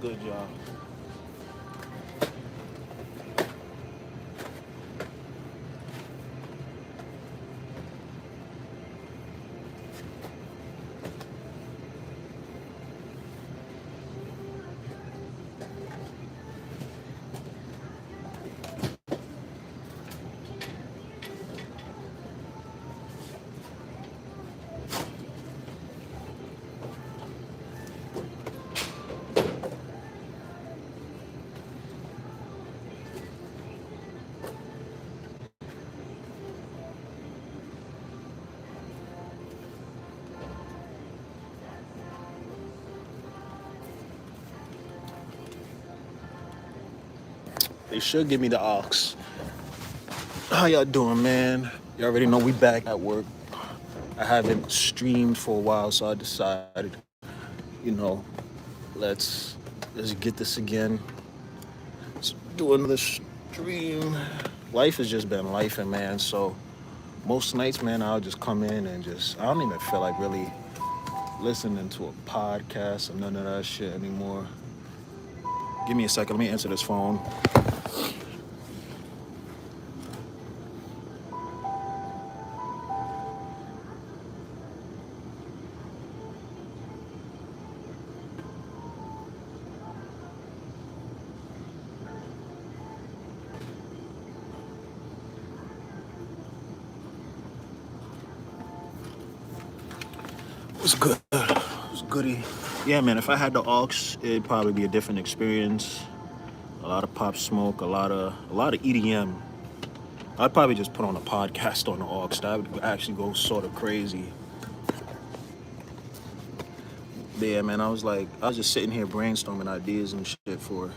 good, y'all. They should give me the aux. How y'all doing, man? You already know we back at work. I haven't streamed for a while, so I decided, you know, let's let's get this again. Let's do another stream. Life has just been life, and man. So most nights, man, I'll just come in and just I don't even feel like really listening to a podcast or none of that shit anymore. Give me a second. Let me answer this phone. What's good? What's goody? Yeah, man. If I had the aux, it'd probably be a different experience. A lot of pop smoke, a lot of EDM. I'd probably just put on a podcast on the aux. That would actually go sort of crazy. But yeah, man. I was just sitting here brainstorming ideas and shit for.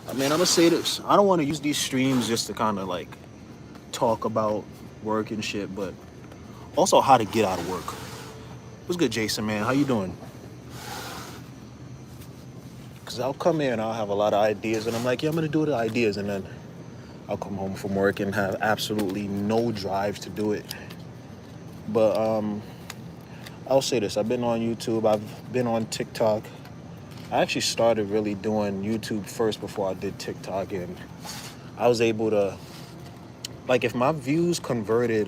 I mean, I'm gonna say this. I don't want to use these streams just to kind of like talk about work and shit, but also how to get out of work. What's good, Jason, man? How you doing? Because I'll come here and I'll have a lot of ideas, and I'm like, yeah, I'm gonna do the ideas, and then I'll come home from work and have absolutely no drive to do it. But I'll say this: I've been on YouTube, I've been on TikTok. I actually started really doing YouTube first before I did TikTok, and I was able to, like, if my views converted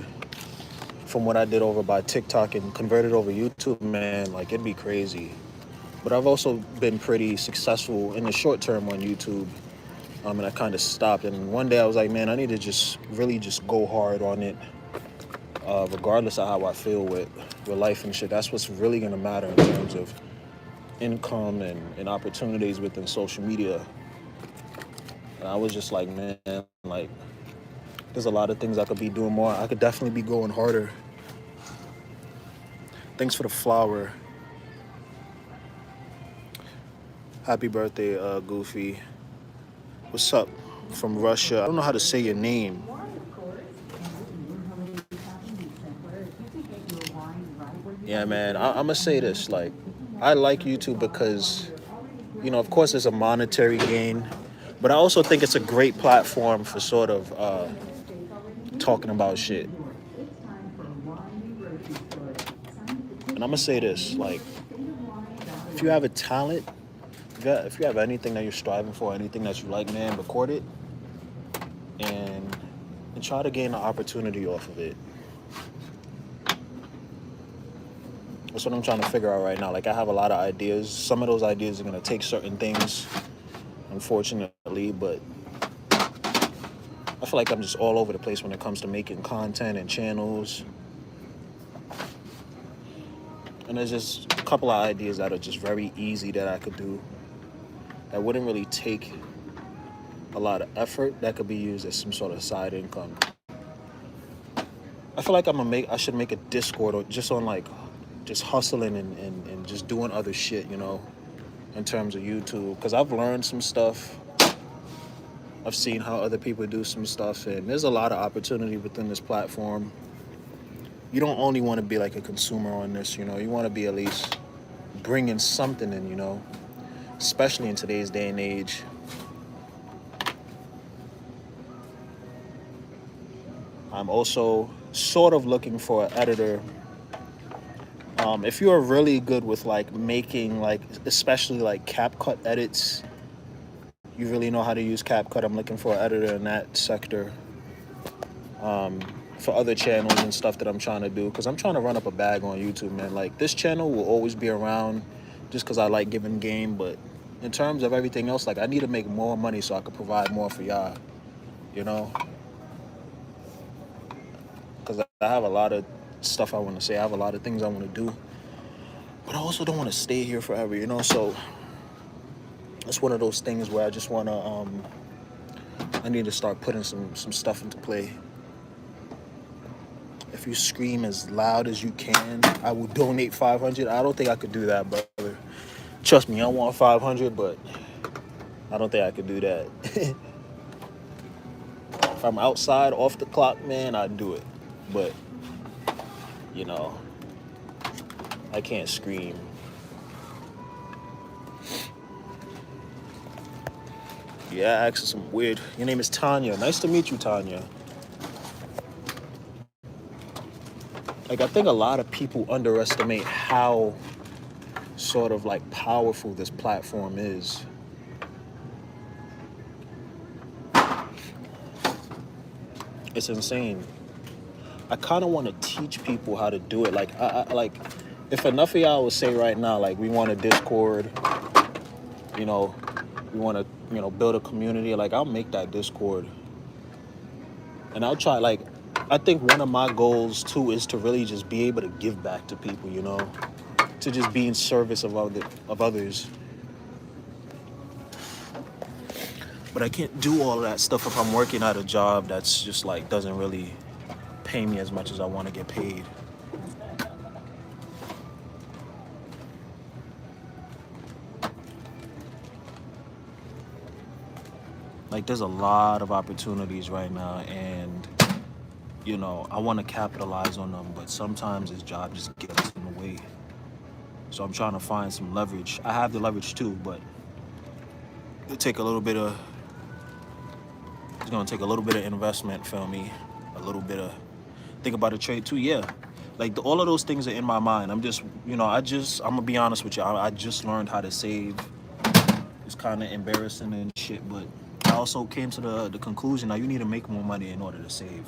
from what I did over by TikTok and converted over YouTube, man, like it'd be crazy. But I've also been pretty successful in the short term on YouTube. And I kind of stopped. And one day I was like, man, I need to just really just go hard on it, regardless of how I feel with life and shit. That's what's really gonna matter in terms of income and opportunities within social media. And I was just like, man, like there's a lot of things I could be doing more. I could definitely be going harder. Thanks for the flower. Happy birthday, Goofy. What's up from Russia? I don't know how to say your name. Yeah, man, I'm gonna say this. Like, I like YouTube because, of course, there's a monetary gain, but I also think it's a great platform for sort of talking about shit. And I'm gonna say this: like, if you have a talent, if you have anything that you're striving for, anything that you like, man, record it and try to gain the opportunity off of it. That's what I'm trying to figure out right now. Like, I have a lot of ideas. Some of those ideas are gonna take certain things, unfortunately, but I feel like I'm just all over the place when it comes to making content and channels. And there's just a couple of ideas that are just very easy that I could do that wouldn't really take a lot of effort, that could be used as some sort of side income. I feel like I should make a Discord or just on like just hustling and just doing other shit, in terms of YouTube. Because I've learned some stuff. I've seen how other people do some stuff, and there's a lot of opportunity within this platform. You don't only want to be like a consumer on this, you want to be at least bringing something in, especially in today's day and age. I'm also sort of looking for an editor If you're really good with like making like especially like CapCut edits, you really know how to use CapCut. I'm looking for an editor in that sector. For other channels and stuff that I'm trying to do, because I'm trying to run up a bag on YouTube, man. Like this channel will always be around just because I like giving game, but in terms of everything else, like I need to make more money so I can provide more for y'all, you know, because I have a lot of stuff I want to say. I have a lot of things I want to do, but I also don't want to stay here forever, you know. So it's one of those things where I just want to I need to start putting some stuff into play. If you scream as loud as you can, I will donate 500. I don't think I could do that, brother. Trust me, I want 500, but I don't think I could do that. If I'm outside off the clock, man, I'd do it. But, you know, I can't scream. Yeah, actually some weird. Your name is Tanya. Nice to meet you, Tanya. Like, I think a lot of people underestimate how sort of like powerful this platform is. It's insane. I kind of want to teach people how to do it. Like, like if enough of y'all would say right now, like, we want a Discord, you know, we want to, you know, build a community, like, I'll make that Discord. And I'll try, like, I think one of my goals, too, is to really just be able to give back to people, you know, to just be in service of others. But I can't do all that stuff if I'm working at a job that's just, like, doesn't really pay me as much as I want to get paid. Like, there's a lot of opportunities right now, and, you know, I want to capitalize on them, but sometimes this job just gets in the way. So I'm trying to find some leverage. I have the leverage too, but it'll take a little bit of, it's going to take a little bit of investment, feel me? A little bit of, think about a trade too, yeah. Like, all of those things are in my mind. I'm just, you know, I'm going to be honest with you. I just learned how to save. It's kind of embarrassing and shit, but I also came to the conclusion that you need to make more money in order to save.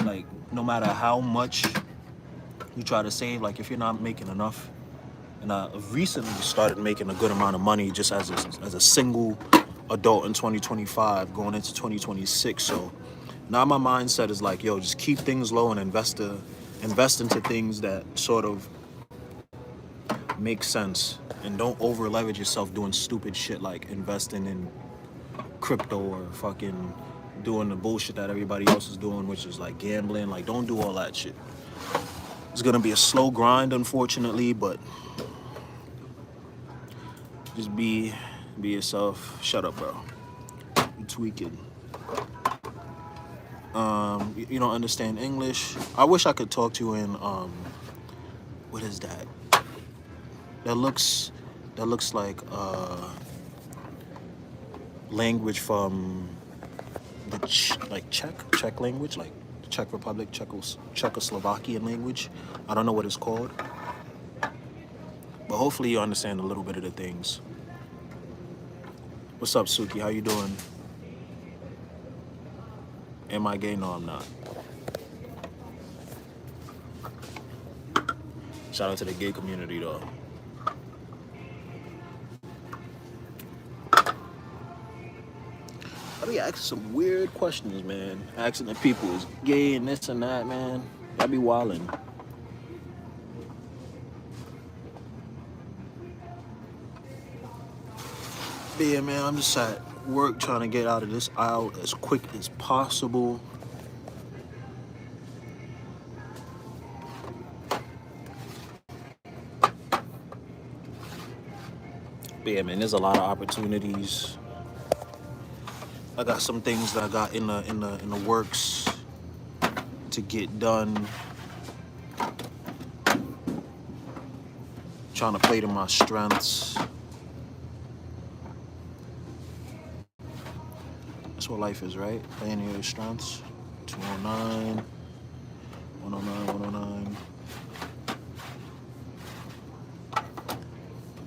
Like, no matter how much you try to save, like, if you're not making enough, and I recently started making a good amount of money just as a single adult in 2025 going into 2026. So now my mindset is like, yo, just keep things low and invest into things that sort of make sense, and don't over leverage yourself doing stupid shit like investing in crypto or fucking doing the bullshit that everybody else is doing, which is like gambling. Like, don't do all that shit. It's gonna be a slow grind, unfortunately, but just be yourself. Shut up, bro. You tweaking. You don't understand English. I wish I could talk to you in what is that? That looks like language from the Czech language, like the Czech Republic, Czechoslovakian language. I don't know what it's called, but hopefully you understand a little bit of the things. What's up, Suki? How you doing? Am I gay? No, I'm not. Shout out to the gay community, though. I be asking some weird questions, man. Asking if people is gay and this and that, man. I be wildin'. But yeah, man, I'm just at work trying to get out of this aisle as quick as possible. But yeah, man, there's a lot of opportunities. I got some things that I got in the works to get done. Trying to play to my strengths. That's what life is, right? Playing to your strengths. 209, 109, 109.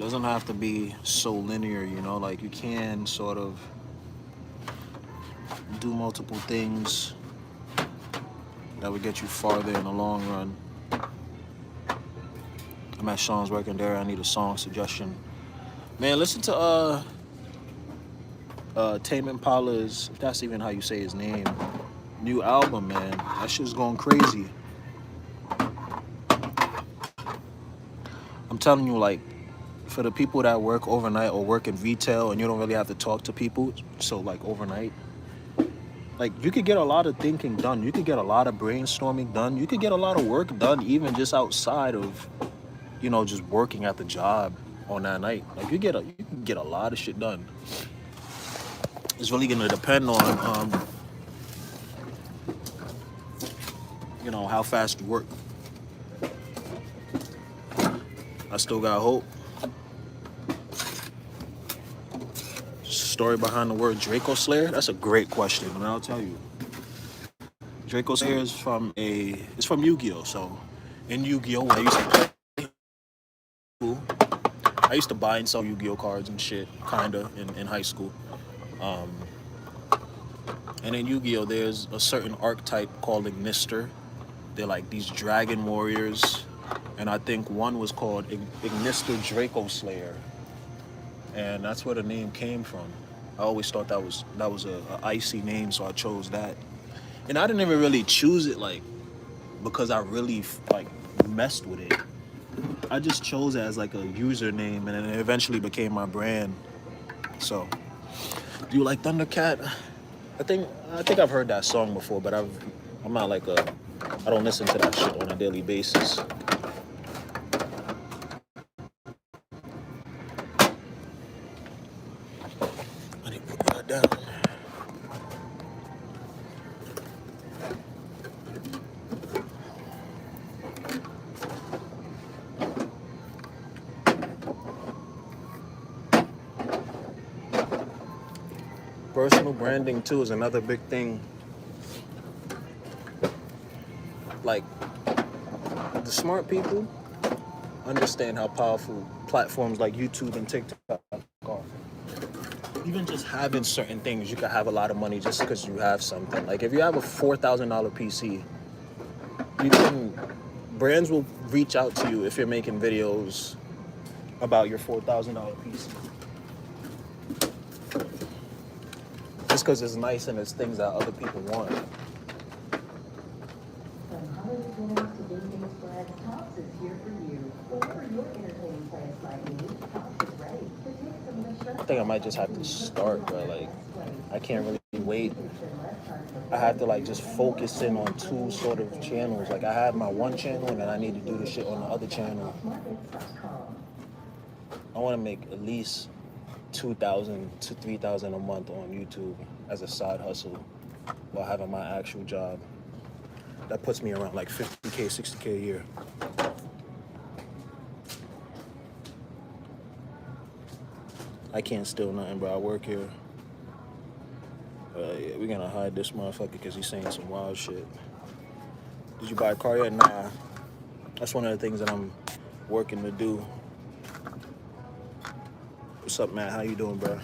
doesn't have to be so linear, you know, like you can sort of do multiple things that would get you farther in the long run. I'm at Sean's working there. I need a song suggestion. Man, listen to Tame Impala's, if that's even how you say his name, new album, man. That shit's going crazy. I'm telling you, like, for the people that work overnight or work in retail and you don't really have to talk to people, so like overnight, like you could get a lot of thinking done. You could get a lot of brainstorming done. You could get a lot of work done even just outside of, you know, just working at the job on that night. Like you can get a lot of shit done. It's really gonna depend on you know, how fast you work. I still got hope. Story behind the word Draco Slayer? That's a great question, and I'll tell you. Draco Slayer is from Yu-Gi-Oh! So in Yu-Gi-Oh! When I used to play, I used to buy and sell Yu-Gi-Oh! Cards and shit, kinda, in high school. And in Yu-Gi-Oh! There's a certain archetype called Ignister. They're like these dragon warriors. And I think one was called Ignister Draco Slayer. And that's where the name came from. I always thought that was a icy name, so I chose that. And I didn't even really choose it like because I really like messed with it. I just chose it as like a username, and then it eventually became my brand. So, do you like Thundercat? I think I've heard that song before, but I'm not like I don't listen to that shit on a daily basis. I need to put that down. Personal branding too is another big thing. Like the smart people understand how powerful platforms like YouTube and TikTok are. Even just having certain things, you can have a lot of money just because you have something. Like if you have a $4,000 PC, brands will reach out to you if you're making videos about your $4,000 PC. Just because it's nice and it's things that other people want. I think I might just have to start, bro. Like, I can't really wait. I have to like just focus in on two sort of channels. Like I have my one channel and then I need to do the shit on the other channel. I want to make at least $2,000 to $3,000 a month on YouTube as a side hustle while having my actual job. That puts me around like 50K, 60K a year. I can't steal nothing, bro. I work here. Yeah, we're gonna hide this motherfucker because he's saying some wild shit. Did you buy a car yet? Nah. That's one of the things that I'm working to do. What's up, Matt? How you doing, bro?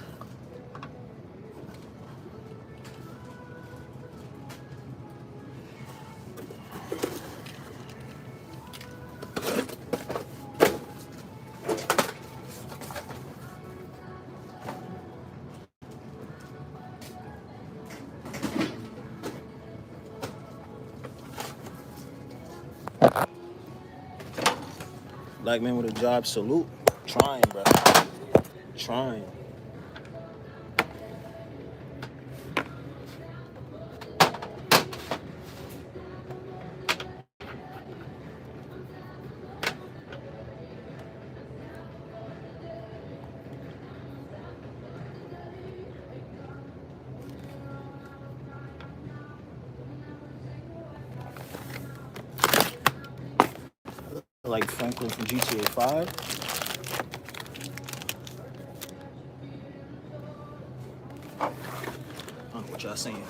Black man with a job, salute. Trying, bro. Trying. Like Franklin from GTA 5. I don't know what y'all saying.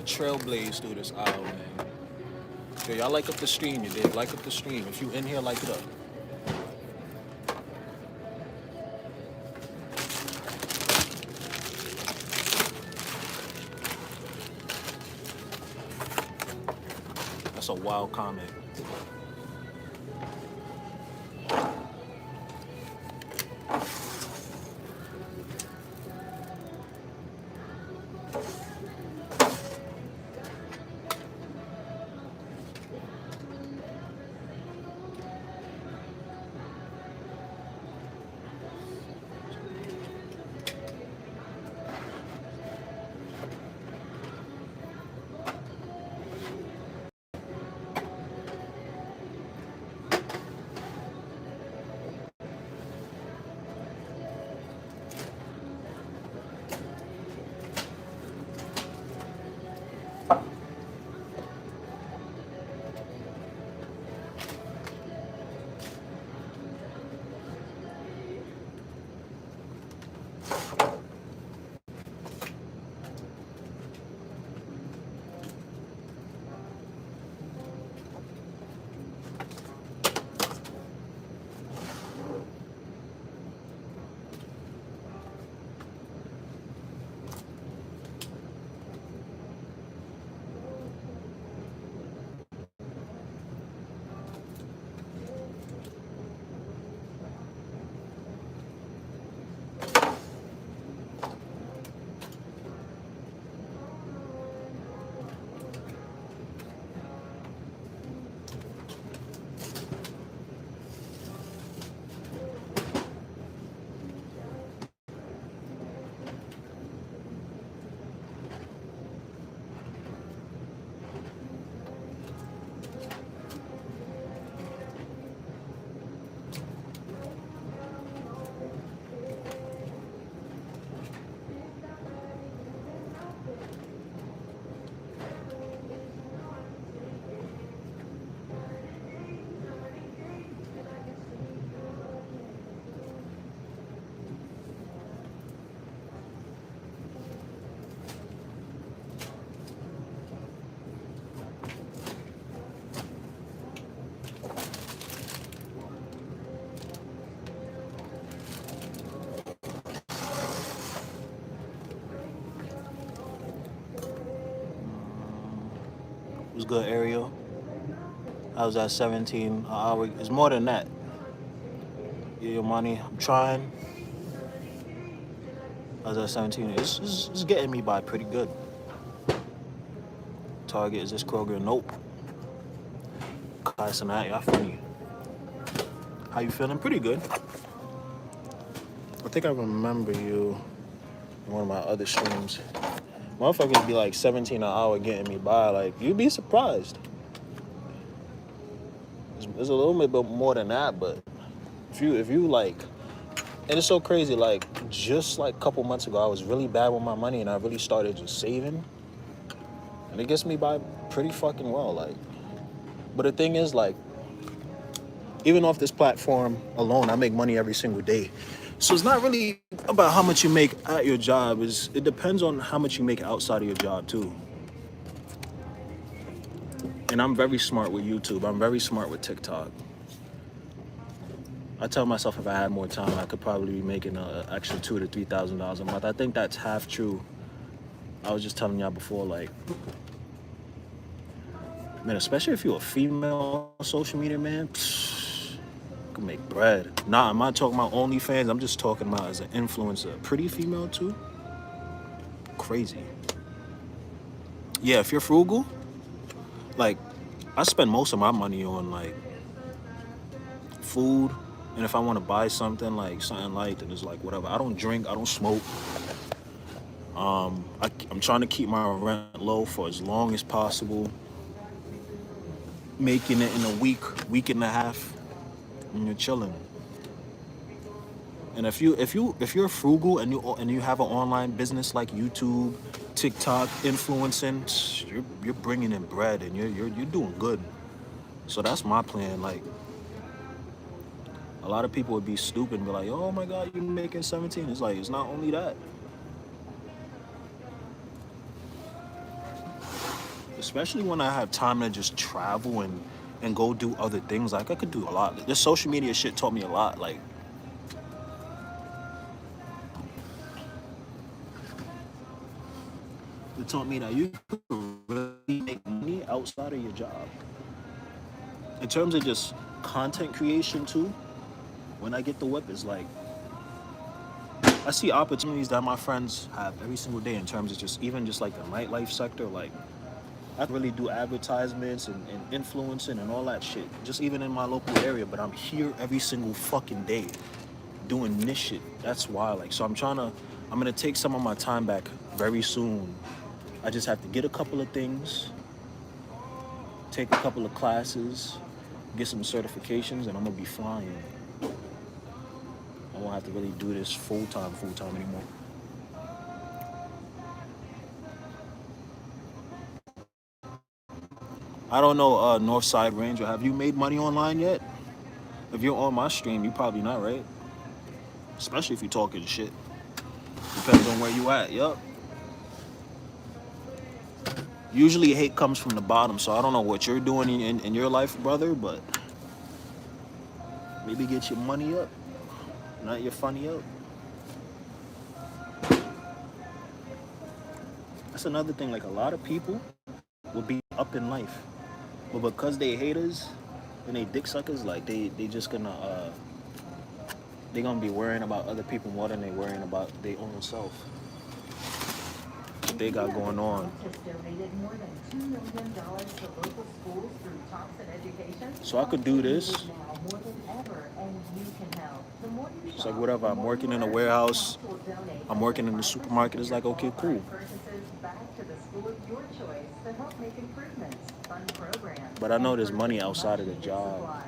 trailblaze through this aisle, man. Yo, y'all like up the stream, you dig? Like up the stream. If you in here, like it up. That's a wild comment. It was good, Ariel. I was at 17 an hour. It's more than that. Yeah, your money. I'm trying. I was at 17. It's getting me by pretty good. Target is this Kroger? Nope. Kai Sinat, y'all funny. How you feeling? Pretty good. I think I remember you in one of my other streams. Motherfuckers be like 17 an hour getting me by. Like, you'd be surprised. There's a little bit more than that, but if you like, and it's so crazy, like, just like a couple months ago, I was really bad with my money and I really started just saving. And it gets me by pretty fucking well, like. But the thing is, like, even off this platform alone, I make money every single day. So it's not really about how much you make at your job. It depends on how much you make outside of your job too. And I'm very smart with YouTube. I'm very smart with TikTok. I tell myself if I had more time, I could probably be making an extra $2,000 to $3,000 a month. I think that's half true. I was just telling y'all before, like, man, especially if you're a female on social media, man, you can make bread. Nah, I'm not talking about OnlyFans. I'm just talking about as an influencer. Pretty female too. Crazy. Yeah, if you're frugal, like, I spend most of my money on, like, food. And if I want to buy something, like, something light, then it's like, whatever. I don't drink. I don't smoke. I'm trying to keep my rent low for as long as possible. Making it in a week and a half, and you're chilling. And if you're frugal and you have an online business like YouTube, TikTok, influencing, you're bringing in bread and you're doing good. So that's my plan. Like, a lot of people would be stupid and be like, "Oh my God, you're making 17." It's like, it's not only that. especially when I have time to just travel and go do other things. Like I could do a lot. This social media shit taught me a lot. Like it taught me that you could really make money outside of your job. In terms of just content creation too, when I get the whip, it's like I see opportunities that my friends have every single day in terms of just even just like the nightlife sector. Like I really do advertisements and influencing and all that shit. Just even in my local area, but I'm here every single fucking day doing this shit. That's why, like, so I'm gonna take some of my time back very soon. I just have to get a couple of things, take a couple of classes, get some certifications, and I'm gonna be flying. I won't have to really do this full time anymore. I don't know, Northside Ranger. Have you made money online yet? If you're on my stream, you probably not, right? Especially if you're talking shit. Depends on where you at. Yup. Usually hate comes from the bottom, so I don't know what you're doing in your life, brother, but maybe get your money up, not your funny up. That's another thing. Like a lot of people will be up in life, but because they haters and they dick suckers, like they just gonna they gonna be worrying about other people more than they worrying about their own self. What they got going on. So I could do this. It's like whatever. I'm working in a warehouse. I'm working in the supermarket. It's like okay, cool. But I know there's money outside of the job.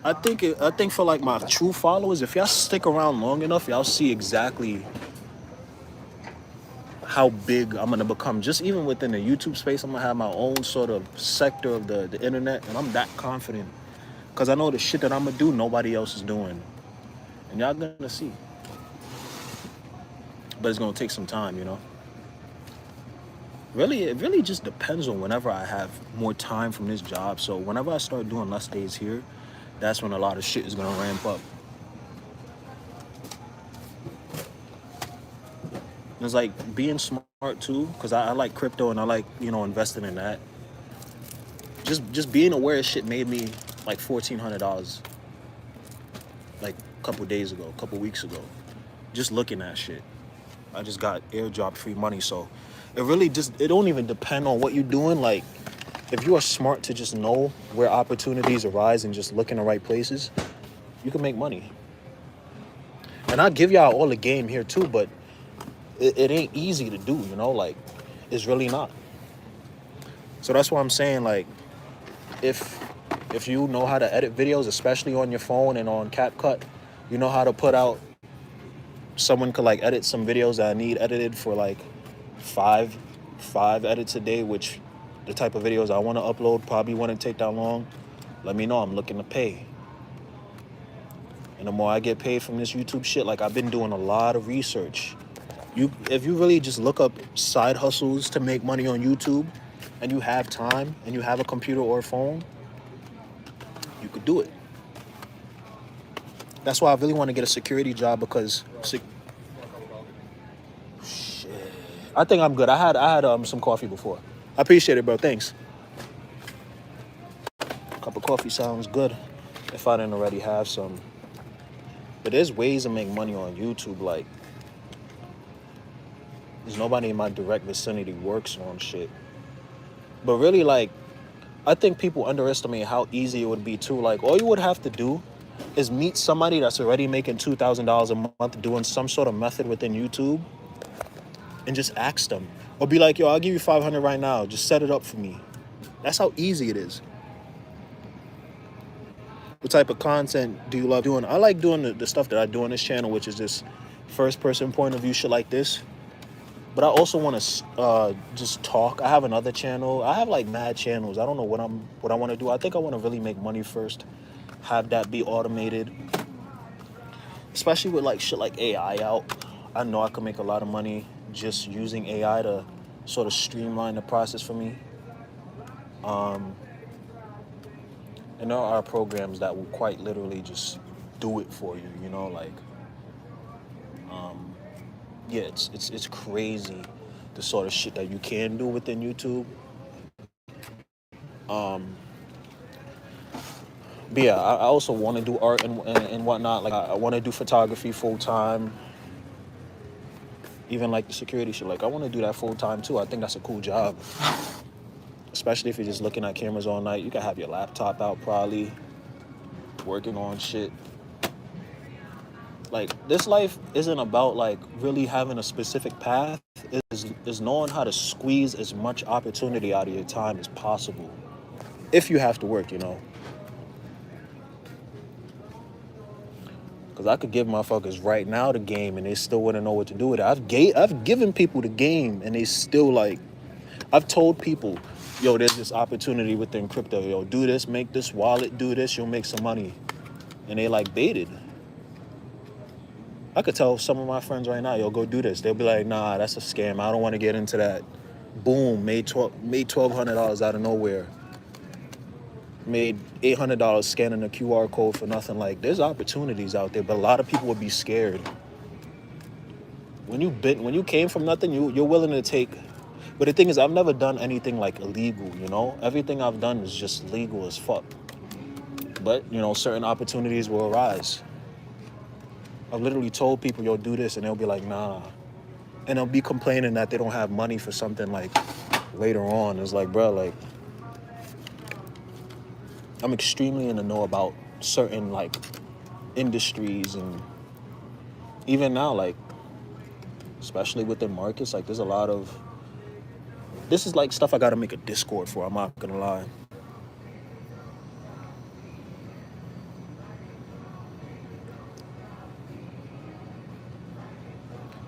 I think for like my true followers, if y'all stick around long enough, y'all see exactly how big I'm gonna become. Just even within the YouTube space, I'm gonna have my own sort of sector of the internet, and I'm that confident because I know the shit that I'm gonna do, nobody else is doing, and y'all gonna see. But it's gonna take some time, you know. Really, it really just depends on whenever I have more time from this job. So whenever I start doing less days here, that's when a lot of shit is gonna ramp up. And it's like being smart too, because I like crypto and I like, you know, investing in that. Just being aware of shit made me like $1,400 like a couple days ago, a couple weeks ago. Just looking at shit. I just got airdrop free money, so it really just it don't even depend on what you're doing. Like if you are smart to just know where opportunities arise and just look in the right places, you can make money. And I give y'all all the game here too, but it ain't easy to do, you know, like it's really not. So that's why I'm saying, like, if you know how to edit videos, especially on your phone and on CapCut, you know how to put out. Someone could like edit some videos that I need edited for like five edits a day, which the type of videos I want to upload probably wouldn't take that long. Let me know. I'm looking to pay. And the more I get paid from this YouTube shit, like I've been doing a lot of research. If you really just look up side hustles to make money on YouTube and you have time and you have a computer or a phone, you could do it. That's why I really want to get a security job because shit. I think I'm good. I had some coffee before. I appreciate it, bro. Thanks. A cup of coffee sounds good if I didn't already have some. But there's ways to make money on YouTube. Like, there's nobody in my direct vicinity works on shit. But really, like, I think people underestimate how easy it would be too. Like, all you would have to do is meet somebody that's already making $2,000 a month doing some sort of method within YouTube and just ask them. Or be like, yo, I'll give you 500 right now. Just set it up for me. That's how easy it is. What type of content do you love doing? I like doing the stuff that I do on this channel, which is just first person point of view shit like this. But I also want to just talk. I have another channel. I have like mad channels. I don't know what I want to do. I think I want to really make money first. Have that be automated. Especially with like shit like AI out. I know I can make a lot of money just using AI to sort of streamline the process for me. And there are programs that will quite literally just do it for you, you know, like, yeah, it's crazy the sort of shit that you can do within YouTube. But yeah, I also want to do art and whatnot. Like, I want to do photography full time. Even like the security shit, like I want to do that full time too. I think that's a cool job, especially if you're just looking at cameras all night. You can have your laptop out probably, working on shit. Like, this life isn't about like really having a specific path. Is knowing how to squeeze as much opportunity out of your time as possible. If you have to work, you know. Because I could give motherfuckers right now the game and they still wouldn't know what to do with it. I've given people the game and they still like, I've told people, yo, there's this opportunity within crypto. Yo, do this, make this wallet, do this, you'll make some money. And they like baited. I could tell some of my friends right now, yo, go do this. They'll be like, nah, that's a scam. I don't want to get into that. Boom, made $1,200 out of nowhere. Made $800 scanning a QR code for nothing. Like, there's opportunities out there, but a lot of people would be scared. When you came from nothing, you're willing to take. But the thing is, I've never done anything like illegal, you know? Everything I've done is just legal as fuck. But, you know, certain opportunities will arise. I've literally told people, yo, do this, and they'll be like, nah. And they'll be complaining that they don't have money for something like later on. It's like, bro, like, I'm extremely in the know about certain like industries, and even now, like, especially within markets, like there's a lot of, this is like stuff I gotta make a Discord for, I'm not gonna lie.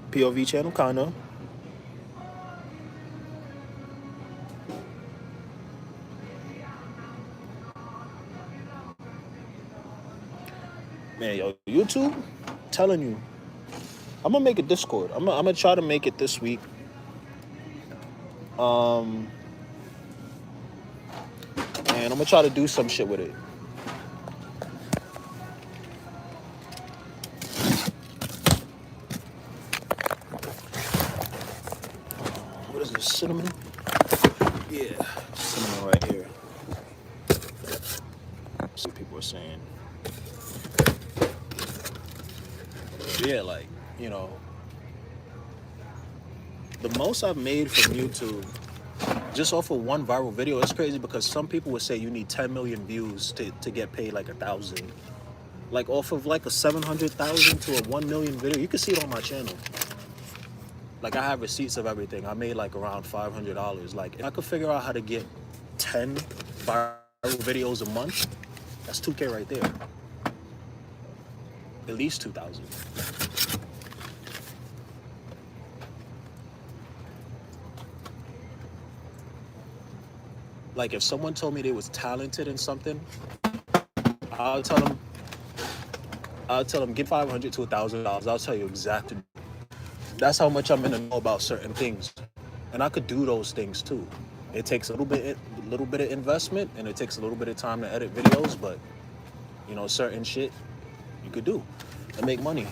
POV channel, kinda. Man, yo, YouTube, telling you, I'm gonna make a Discord. I'm gonna try to make it this week. And I'm gonna try to do some shit with it. What is this, cinnamon? Yeah, cinnamon right here. Some people are saying. Yeah, like, you know, the most I've made from YouTube, just off of one viral video, it's crazy because some people would say you need 10 million views to get paid like 1,000. Like off of like a 700,000 to a 1 million video, you can see it on my channel. Like, I have receipts of everything. I made like around $500. Like, if I could figure out how to get 10 viral videos a month, that's 2K right there. At least 2,000. Like, if someone told me they was talented in something, I'll tell them get $500 to $1,000. I'll tell you exactly. That's how much I'm in the know about certain things, and I could do those things too. It takes a little bit of investment, and it takes a little bit of time to edit videos, but you know, certain shit you could do and make money.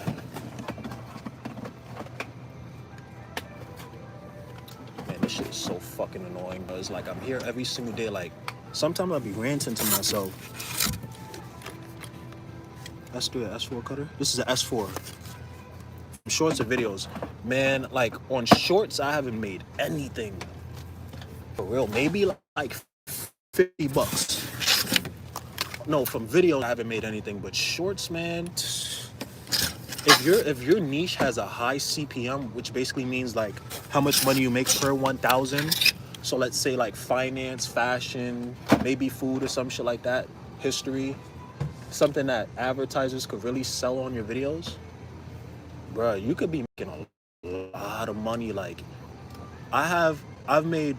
Man, this shit is so fucking annoying, but it's like I'm here every single day. Like, sometimes I'll be ranting to myself. S3 or S4 cutter? This is an S4. Shorts or videos. Man, like on shorts, I haven't made anything. For real, maybe like $50. No, from videos, I haven't made anything, but shorts, man. If your niche has a high CPM, which basically means like how much money you make per 1,000. So let's say like finance, fashion, maybe food or some shit like that, history, something that advertisers could really sell on your videos. Bruh, you could be making a lot of money. Like, I've made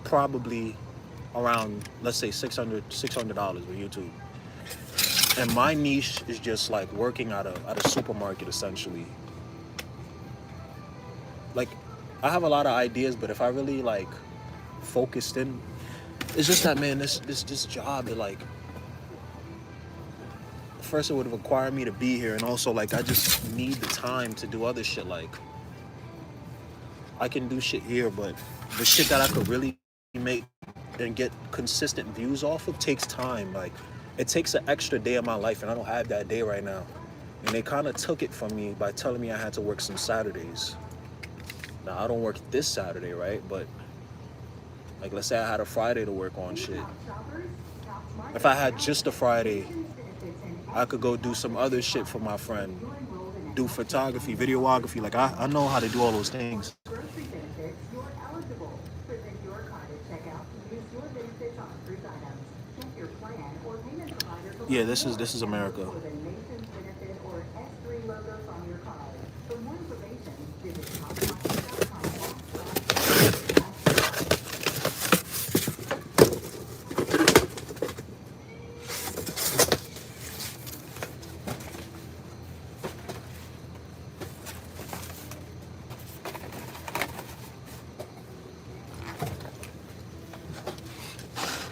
probably around, let's say $600 with YouTube. And my niche is just like working at a supermarket essentially. Like, I have a lot of ideas, but if I really like focused in, it's just that, man, this job, it like, first it would require me to be here, and also like I just need the time to do other shit. Like I can do shit here, but the shit that I could really make and get consistent views off of takes time. Like it takes an extra day of my life, and I don't have that day right now. And they kind of took it from me by telling me I had to work some Saturdays. Now I don't work this Saturday, right? But like, let's say I had a Friday to work on shit. If I had just a Friday, I could go do some other shit for my friend, do photography, videography. Like I know how to do all those things. Yeah, this is America.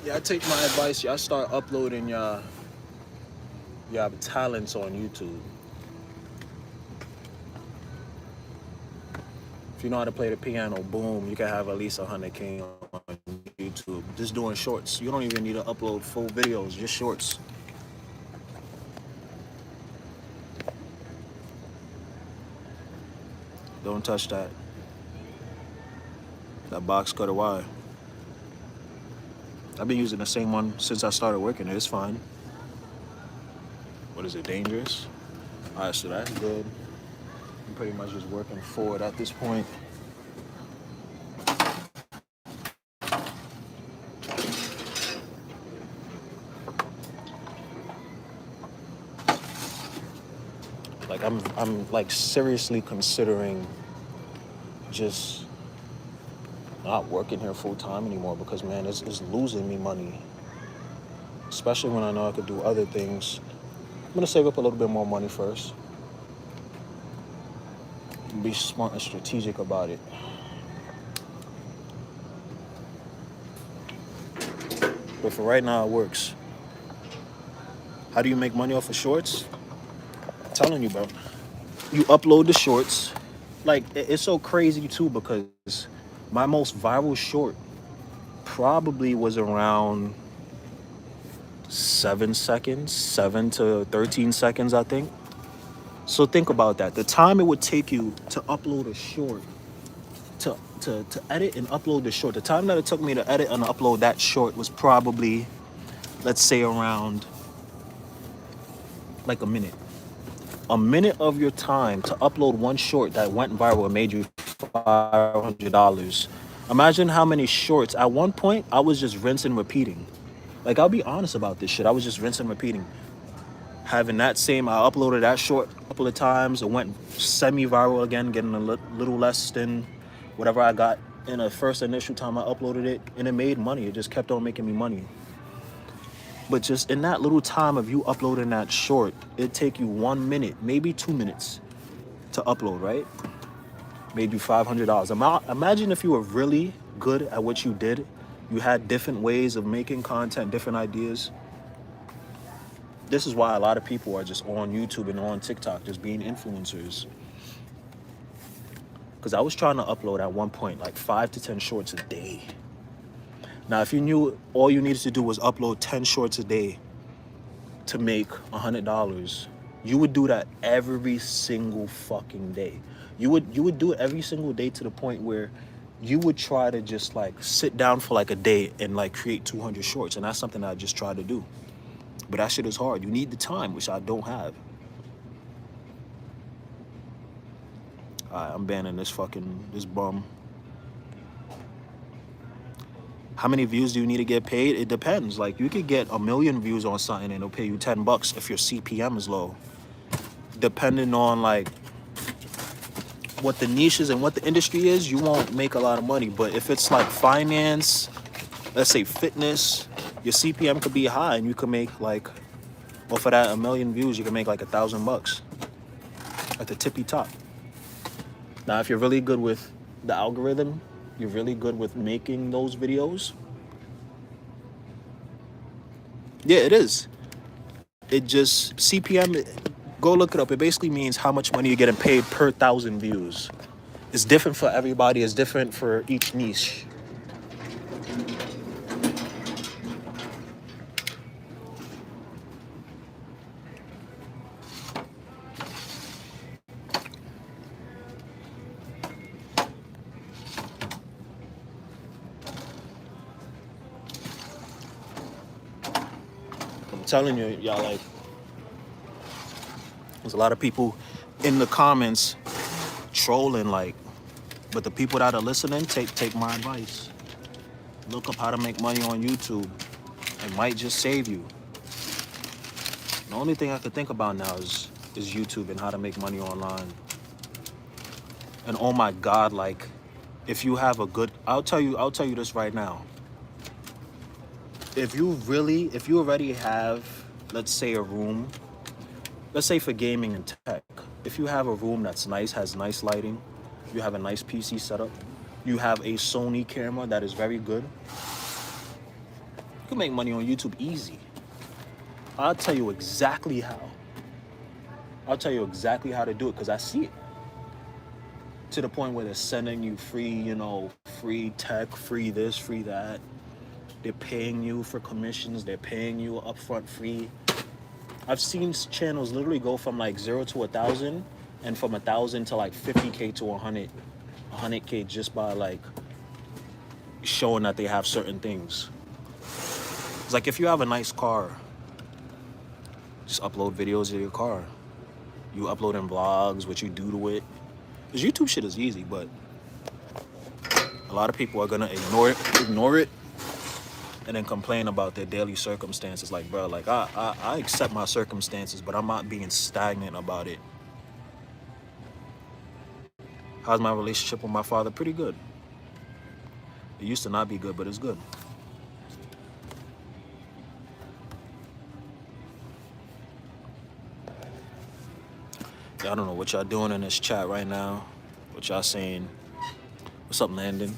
Yeah, I take my advice. Y'all start uploading y'all talents on YouTube. If you know how to play the piano, boom, you can have at least 100K on YouTube. Just doing shorts. You don't even need to upload full videos, just shorts. Don't touch that. That box cutter wire. I've been using the same one since I started working it. It's fine. What is it, dangerous? All right, so that's good. I'm pretty much just working forward at this point. Like I'm like seriously considering just not working here full time anymore, because man, it's losing me money. Especially when I know I could do other things. I'm gonna save up a little bit more money first. Be smart and strategic about it. But for right now, it works. How do you make money off of shorts? I'm telling you, bro. You upload the shorts. Like, it's so crazy too, because my most viral short probably was around 7 seconds, 7 to 13 seconds, I think. So think about that. The time it would take you to upload a short, to edit and upload the short, the time that it took me to edit and upload that short was probably, let's say, around like a minute. A minute of your time to upload one short that went viral and made you $500. Imagine how many shorts. At one point, I was just rinse and repeating. Like, I'll be honest about this shit. I was just rinse and repeating. Having that same, I uploaded that short a couple of times. It went semi-viral again, getting a little less than whatever I got in the first initial time I uploaded it. And it made money. It just kept on making me money. But just in that little time of you uploading that short, it'd take you 1 minute, maybe 2 minutes to upload, right? Made you $500. Imagine if you were really good at what you did. You had different ways of making content, different ideas. This is why a lot of people are just on YouTube and on TikTok, just being influencers. Because I was trying to upload at one point like 5 to 10 shorts a day. Now, if you knew all you needed to do was upload 10 shorts a day to make $100, you would do that every single fucking day. You would do it every single day to the point where you would try to just like sit down for like a day and like create 200 shorts. And that's something I just try to do. But that shit is hard. You need the time, which I don't have. All right, I'm banning this bum. How many views do you need to get paid? It depends. Like, you could get 1 million views on something and it'll pay you $10 if your CPM is low. Depending on like what the niche is and what the industry is, you won't make a lot of money. But if it's like finance, let's say fitness, your CPM could be high and you could make like, well, for that 1 million views, you can make like $1,000 at the tippy top. Now, if you're really good with the algorithm, you're really good with making those videos. Yeah, it is. It just CPM. Go look it up. It basically means how much money you're getting paid per 1,000 views. It's different for everybody. It's different for each niche. I'm telling you, y'all, like, there's a lot of people in the comments trolling, like, but the people that are listening, take my advice. Look up how to make money on YouTube. It might just save you. The only thing I can think about now is YouTube and how to make money online. And oh my God, like, if you have a good, I'll tell you this right now. If you already have, let's say, a room, let's say for gaming and tech, if you have a room that's nice, has nice lighting, you have a nice PC setup, you have a Sony camera that is very good, you can make money on YouTube easy. I'll tell you exactly how. I'll tell you exactly how to do it because I see it. To the point where they're sending you free, free tech, free this, free that. They're paying you for commissions. They're paying you upfront fee. I've seen channels literally go from like 0 to 1,000 and from 1,000 to like 50K to 100K just by like showing that they have certain things. It's like if you have a nice car, just upload videos of your car. You upload in vlogs, what you do to it. Because YouTube shit is easy, but a lot of people are gonna ignore it, and then complain about their daily circumstances. Like, bro, like I accept my circumstances, but I'm not being stagnant about it. How's my relationship with my father? Pretty good. It used to not be good, but it's good. I don't know what y'all doing in this chat right now. What y'all saying? What's up, Landon?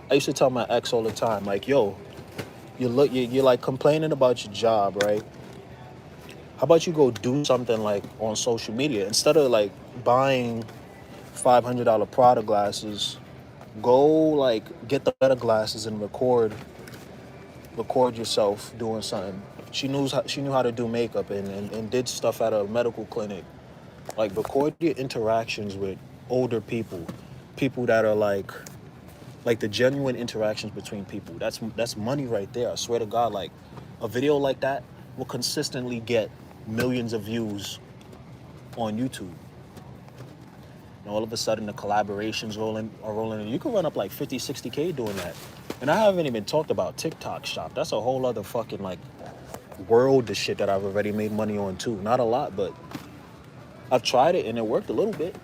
I used to tell my ex all the time, like, yo, you're like complaining about your job, right? How about you go do something like on social media instead of like buying $500 Prada glasses? Go like get the better glasses and record yourself doing something. She knew how to do makeup and did stuff at a medical clinic. Like, record your interactions with older people that are like the genuine interactions between people. That's money right there. I swear to God, like a video like that will consistently get millions of views on YouTube. And all of a sudden the collaborations are rolling in. You can run up like 50, 60K doing that. And I haven't even talked about TikTok shop. That's a whole other fucking like world of shit that I've already made money on too. Not a lot, but I've tried it and it worked a little bit.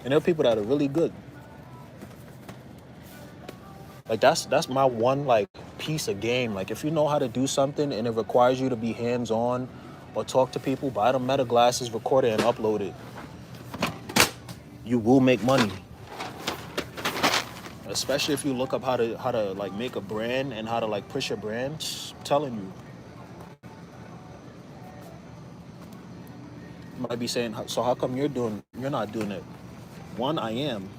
And there are people that are really good. Like that's my one like piece of game. Like if you know how to do something and it requires you to be hands-on or talk to people, buy the meta glasses, record it and upload it. You will make money. Especially if you look up how to like make a brand and how to like push your brand. I'm telling you. You might be saying, so how come you're not doing it? One, I am.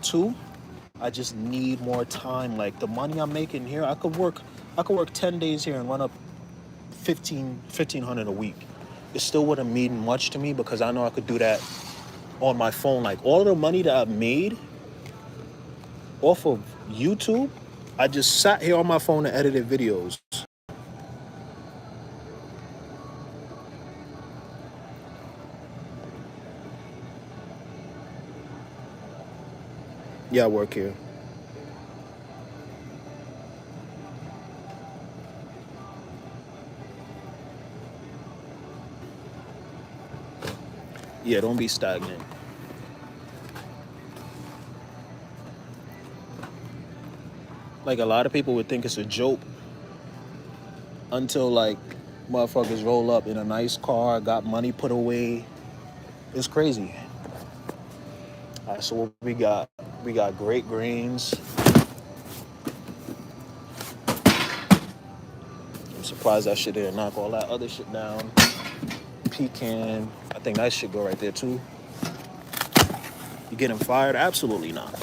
Two, I just need more time. Like the money I'm making here, I could work 10 days here and run up 1,500 a week. It still wouldn't mean much to me because I know I could do that on my phone. Like all of the money that I've made off of YouTube, I just sat here on my phone and edited videos. Yeah, I work here. Yeah, don't be stagnant. Like a lot of people would think it's a joke until like Motherfuckers roll up in a nice car, got money put away. It's crazy. All right, so what we got? We got great grains. I'm surprised that shit didn't knock all that other shit down. Pecan. I think that should go right there too. You getting fired? Absolutely not.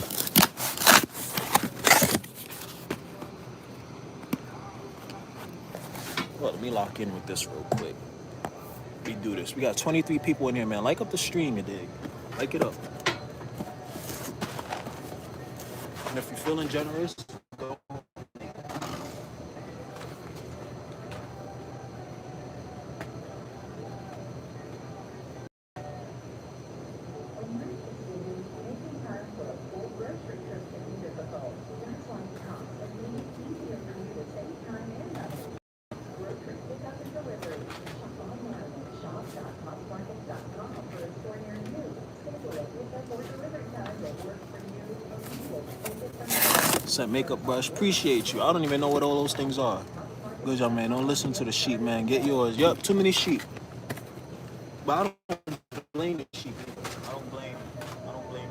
Well, let me lock in with this real quick. We do this. We got 23 people in here, man. Like up the stream, you dig? Like it up. And if you're feeling generous, go. Scent makeup brush. Appreciate you. I don't even know what all those things are. Good job, man. Don't listen to the sheep, man. Get yours. Yup, too many sheep. But I don't blame the sheep. I don't blame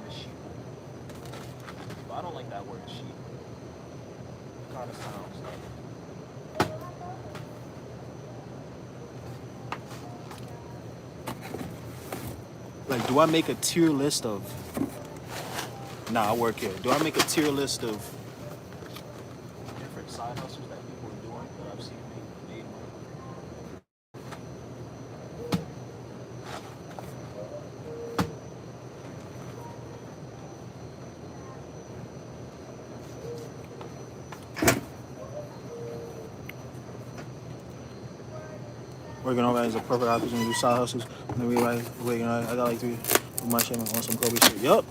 the sheep. But I don't like that word sheep. It kind of sounds like, do I make a tier list of? Nah, I work here. Do I make a tier list of different side hustles that people are doing that I've seen made money? Working on that is a perfect opportunity to do side hustles. And then I got like 3 of my shit on some Kobe shit. Yup.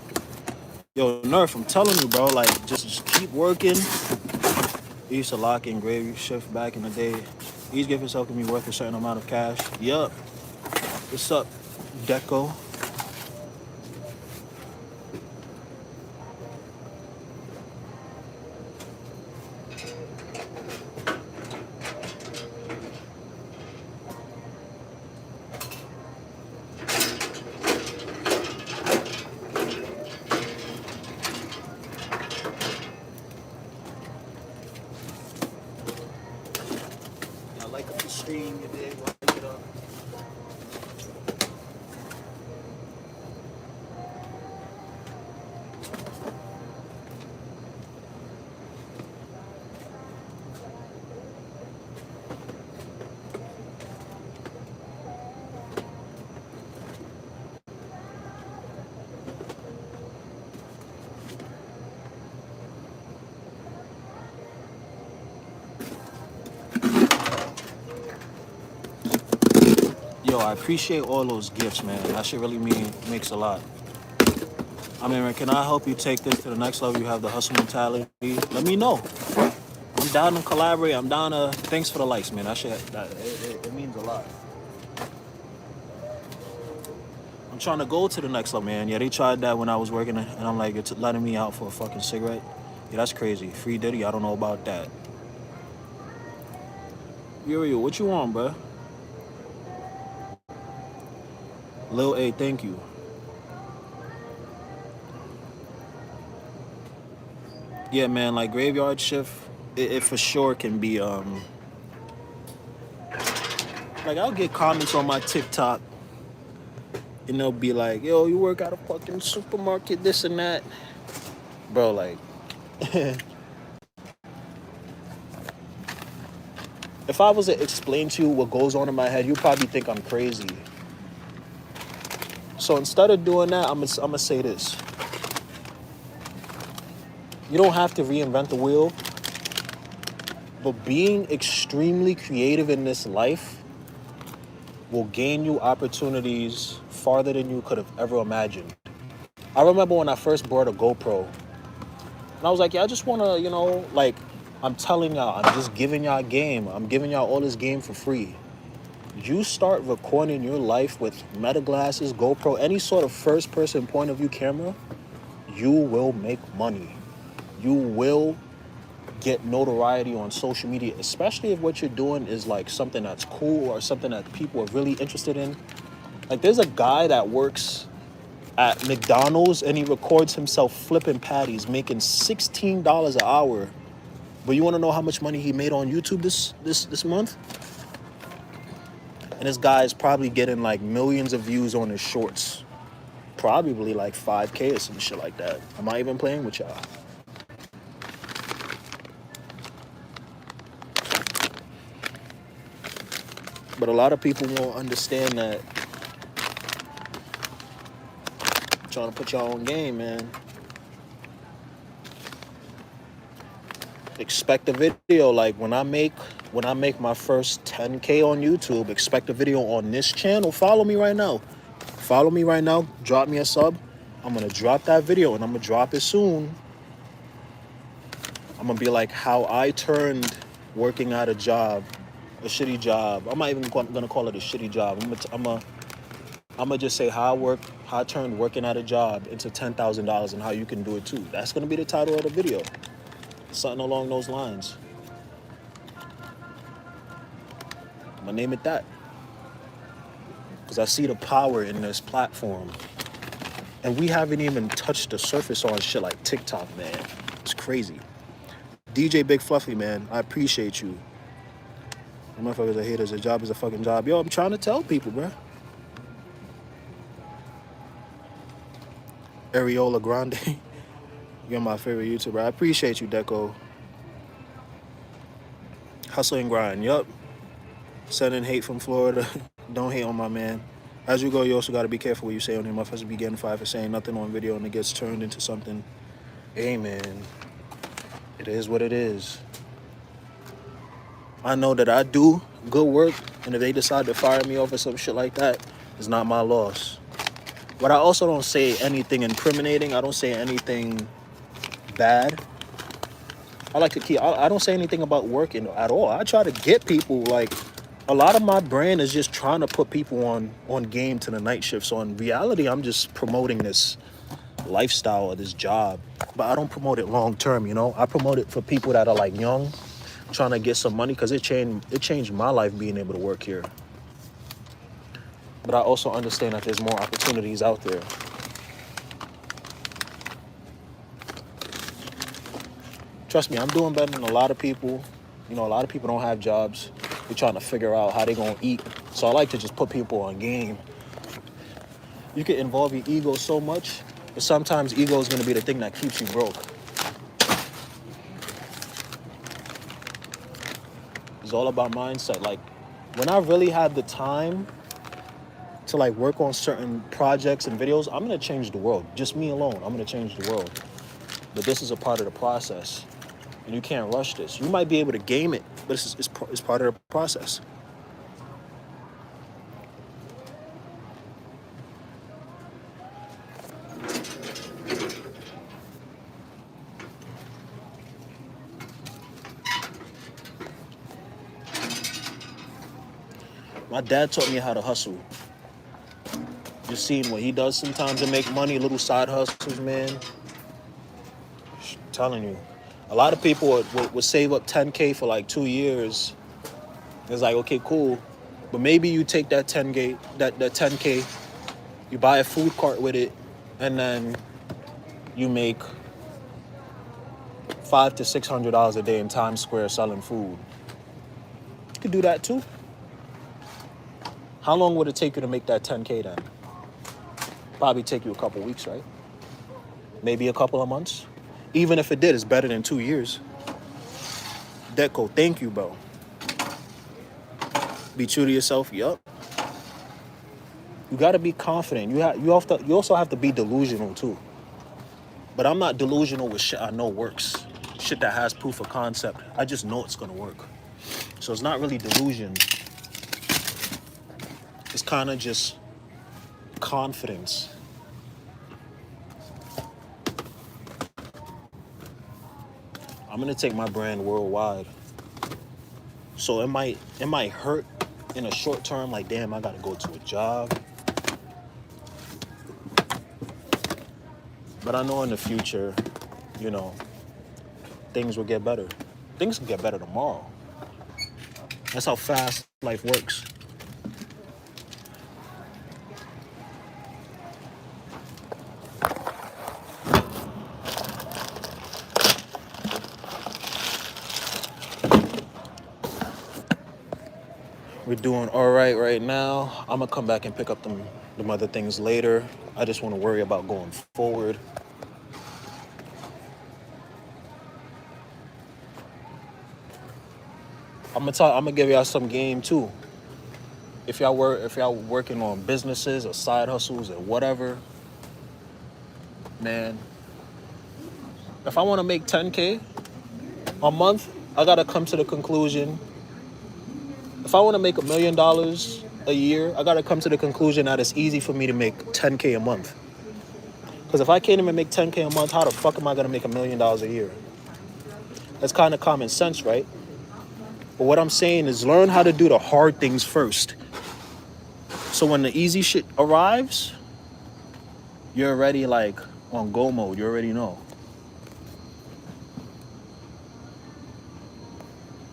Yo, Nerf, I'm telling you, bro, like, just keep working. We used to lock in gravy shift back in the day. Each gift itself can be worth a certain amount of cash. Yup. What's up, DRXCO? Like up the stream, you did like it up. Yo, I appreciate all those gifts, man. That shit really makes a lot. I mean, can I help you take this to the next level? You have the hustle mentality. Let me know. I'm down to collaborate. I'm down to. Thanks for the likes, man. That shit, it means a lot. I'm trying to go to the next level, man. Yeah, they tried that when I was working, and I'm like, it's letting me out for a fucking cigarette. Yeah, that's crazy. Free Diddy, I don't know about that. Yo, what you want, bruh? Lil A, thank you. Yeah, man, like graveyard shift, it for sure can be, like I'll get comments on my TikTok, and they'll be like, yo, you work at a fucking supermarket, this and that. Bro, like, if I was to explain to you what goes on in my head, you'd probably think I'm crazy. So instead of doing that, I'm gonna say this. You don't have to reinvent the wheel, but being extremely creative in this life will gain you opportunities farther than you could have ever imagined. I remember when I first bought a GoPro, and I was like, yeah, I just wanna, like, I'm telling y'all, I'm just giving y'all game. I'm giving y'all all this game for free. You start recording your life with meta glasses, GoPro, any sort of first-person point of view camera, you will make money. You will get notoriety on social media, especially if what you're doing is like something that's cool or something that people are really interested in. Like there's a guy that works at McDonald's and he records himself flipping patties, making $16 an hour. But you want to know how much money he made on YouTube this month? And this guy is probably getting like millions of views on his shorts. Probably like 5K or some shit like that. Am I even playing with y'all? But a lot of people won't understand that. I'm trying to put y'all on game, man. Expect a video. Like when I make my first 10K on YouTube, expect a video on this channel. Follow me right now. Follow me right now. Drop me a sub. I'm gonna drop that video and I'm gonna drop it soon. I'm gonna be like how I turned working at a job, a shitty job. I'm not even gonna call it a shitty job. I'm gonna just say how I turned working at a job into $10,000 and how you can do it too. That's gonna be the title of the video. Something along those lines. I'm gonna name it that. Because I see the power in this platform. And we haven't even touched the surface on shit like TikTok, man. It's crazy. DJ Big Fluffy, man, I appreciate you. The motherfuckers are haters. A job is a fucking job. Yo, I'm trying to tell people, bro. Areola Grande. You're my favorite YouTuber. I appreciate you, Deco. Hustle and grind. Yup. Sending hate from Florida. Don't hate on my man. As you go, you also got to be careful what you say on here. Motherfuckers be getting fired for saying nothing on video and it gets turned into something. Hey, man. It is what it is. I know that I do good work, and if they decide to fire me over some shit like that, it's not my loss. But I also don't say anything incriminating. I don't say anything bad. I like to keep, I don't say anything about working at all. I try to get people, like, a lot of my brand is just trying to put people on game to the night shift. So in reality, I'm just promoting this lifestyle or this job, but I don't promote it long term, you know? I promote it for people that are like young, trying to get some money, because it changed my life being able to work here. But I also understand that there's more opportunities out there. Trust me, I'm doing better than a lot of people. You know, a lot of people don't have jobs. They're trying to figure out how they're going to eat. So I like to just put people on game. You can involve your ego so much, but sometimes ego is going to be the thing that keeps you broke. It's all about mindset. Like, when I really have the time to like work on certain projects and videos, I'm going to change the world. Just me alone. I'm going to change the world. But this is a part of the process. And you can't rush this. You might be able to game it, but it's part of the process. My dad taught me how to hustle. Just seeing what he does sometimes to make money, little side hustles, man. I'm telling you. A lot of people would save up 10K for like 2 years. It's like, okay, cool. But maybe you take that 10K, that 10K, you buy a food cart with it, and then you make $500 to $600 a day in Times Square selling food. You could do that too. How long would it take you to make that 10K then? Probably take you a couple weeks, right? Maybe a couple of months. Even if it did, it's better than 2 years. Deco, thank you, bro. Be true to yourself, yup. You gotta be confident. You also have to be delusional too. But I'm not delusional with shit I know works. Shit that has proof of concept. I just know it's gonna work. So it's not really delusion. It's kind of just confidence. I'm gonna take my brand worldwide. So it might hurt in a short term, like, damn, I gotta go to a job. But I know in the future, you know, things will get better. Things can get better tomorrow. That's how fast life works. We're doing all right now. I'm gonna come back and pick up them other things later. I just want to worry about going forward. I'm gonna give y'all some game too. If y'all working on businesses or side hustles or whatever, man. If I want to make 10K a month, I gotta come to the conclusion. If I want to make $1 million a year, I gotta come to the conclusion that it's easy for me to make 10K a month. Because if I can't even make 10K a month, how the fuck am I gonna make $1 million a year? That's kind of common sense, right? But what I'm saying is learn how to do the hard things first. So when the easy shit arrives, you're already like on go mode. You already know.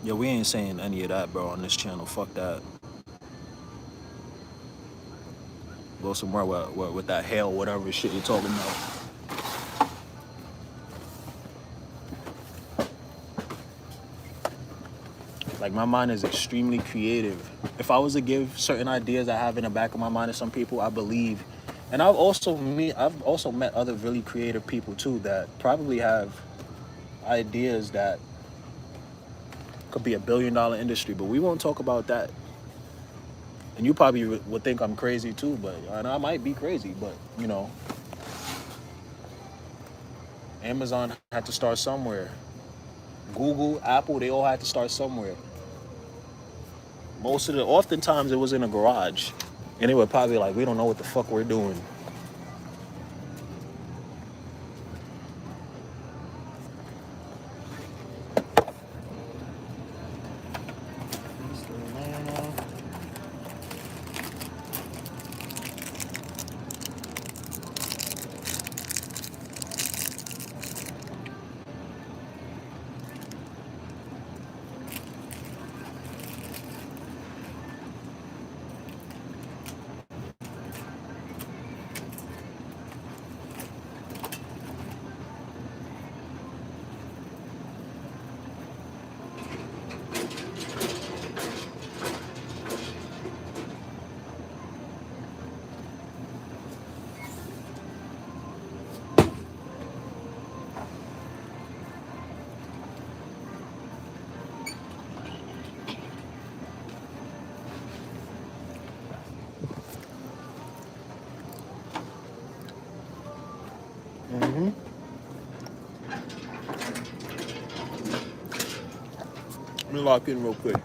Yeah, we ain't saying any of that, bro, on this channel. Fuck that. Go somewhere with that hell, whatever shit you're talking about. Like, my mind is extremely creative. If I was to give certain ideas I have in the back of my mind to some people, I believe. And I've also met other really creative people too that probably have ideas that could be $1 billion industry, but we won't talk about that. And you probably would think I'm crazy too, but and I might be crazy, but you know, Amazon had to start somewhere. Google, Apple, they all had to start somewhere. Oftentimes it was in a garage, and they were probably like, we don't know what the fuck we're doing. Let me lock in real quick.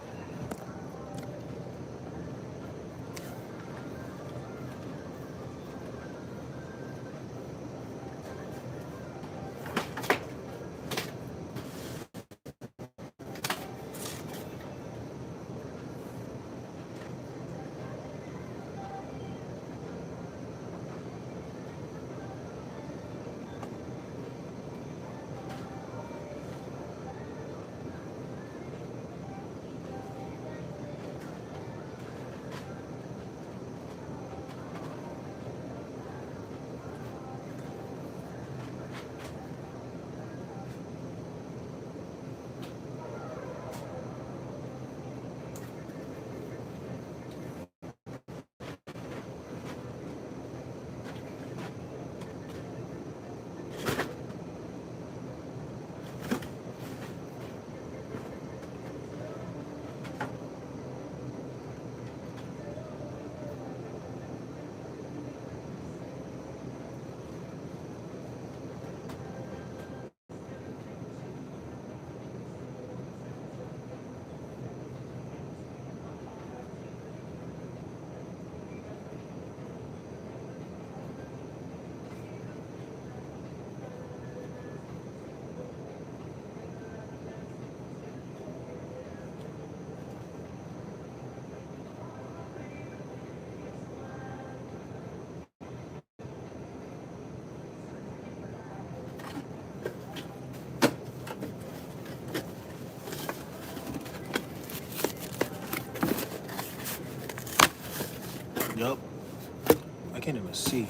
can't even see.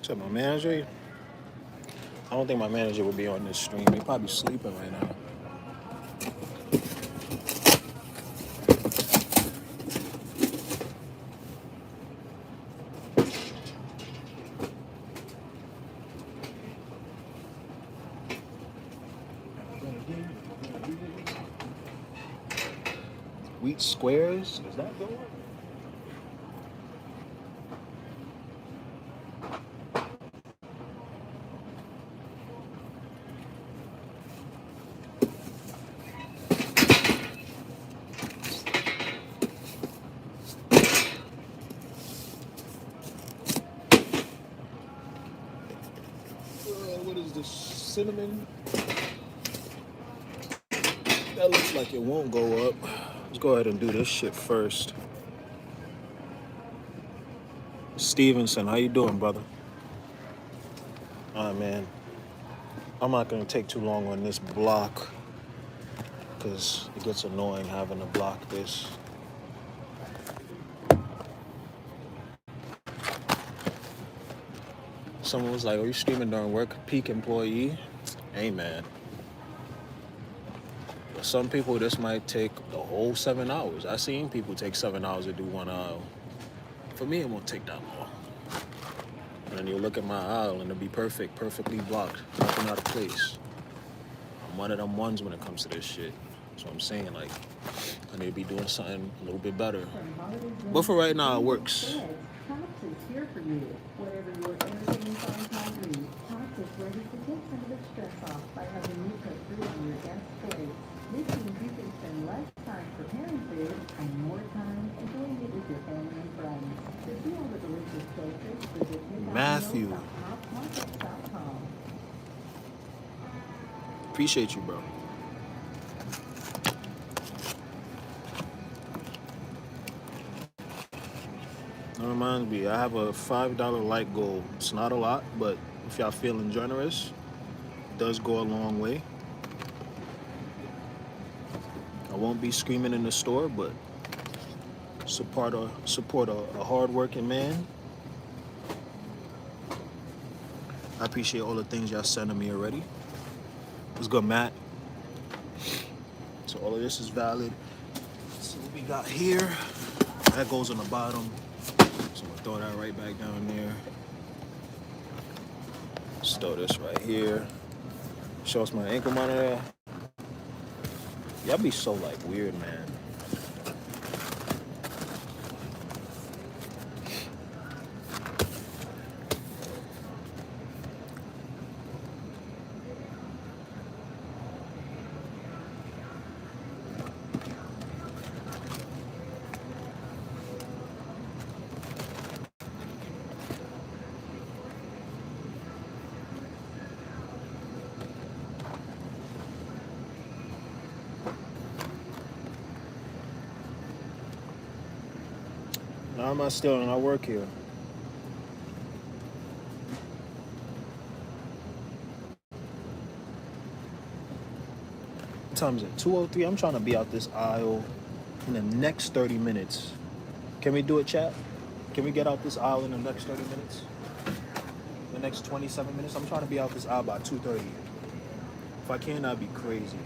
So my manager, I don't think my manager would be on this stream. He probably sleeping right now. Wheat squares? Is that good one? What is this? Cinnamon? That looks like it won't go up. Let's go ahead and do this shit first. Stevenson, how you doing, brother? Man. I'm not gonna take too long on this block because it gets annoying having to block this. Someone was like, "Are you streaming during work peak employee?" Hey, man. For some people, this might take the whole 7 hours. I've seen people take 7 hours to do one aisle. For me, it won't take that long. And then you look at my aisle and it'll be perfect, perfectly blocked, nothing out of place. I'm one of them ones when it comes to this shit. So I'm saying, like, I need to be doing something a little bit better. But for right now, it works. Cox is here for you. Whatever your entertaining times might be, Cox is ready to take some of the stress off by having you put food on your guest plate. This means you can spend less time preparing food and more time enjoying it with your family and friends. To see all the delicious choices, visit Matthew. McDonald's.com. Appreciate you, bro. That reminds me, I have a $5 light goal. It's not a lot, but if y'all feeling generous, it does go a long way. I won't be screaming in the store, but support a hard-working man. I appreciate all the things y'all sending me already. Let's go, Matt. So all of this is valid. Let's see what we got here. That goes on the bottom. So I'm gonna throw that right back down there. Let's throw this right here. Show us my ankle monitor. Y'all be so like weird, man. Now am I still in? I work here. What time is it? 2:03. I'm trying to be out this aisle in the next 30 minutes. Can we do it, chat? Can we get out this aisle in the next 30 minutes? The next 27 minutes? I'm trying to be out this aisle by 2:30. If I can, that'd be crazy.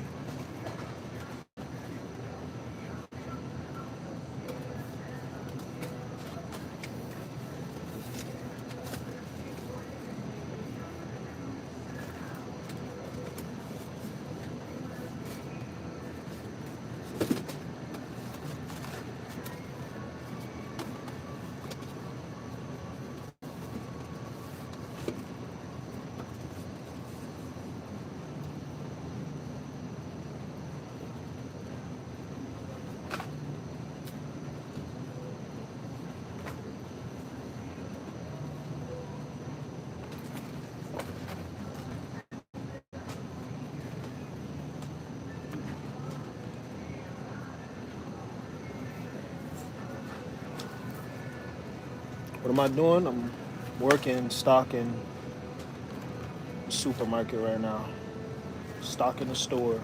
What am I doing? I'm working, stocking the supermarket right now. Stocking the store.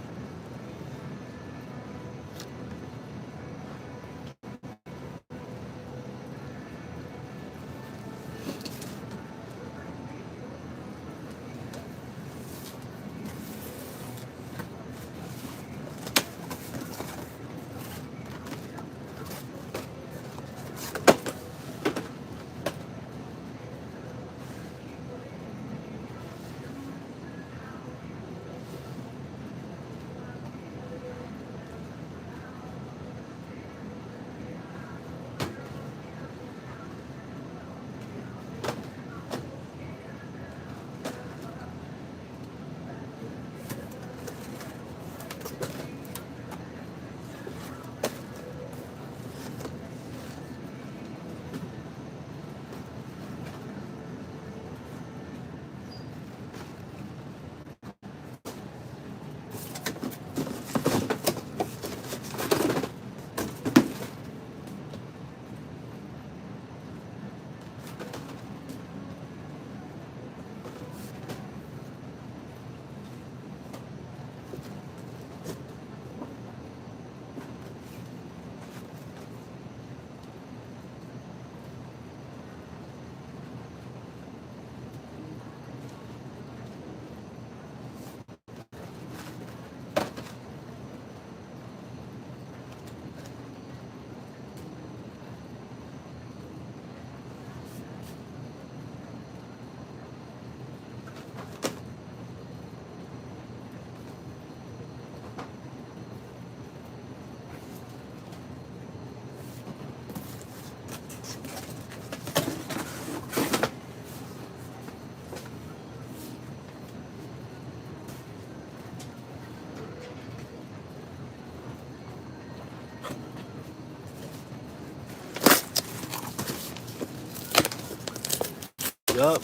Yup.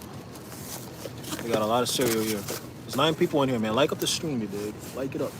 We got a lot of cereal here. There's 9 people in here, man. Like up the stream, you dude. Like it up.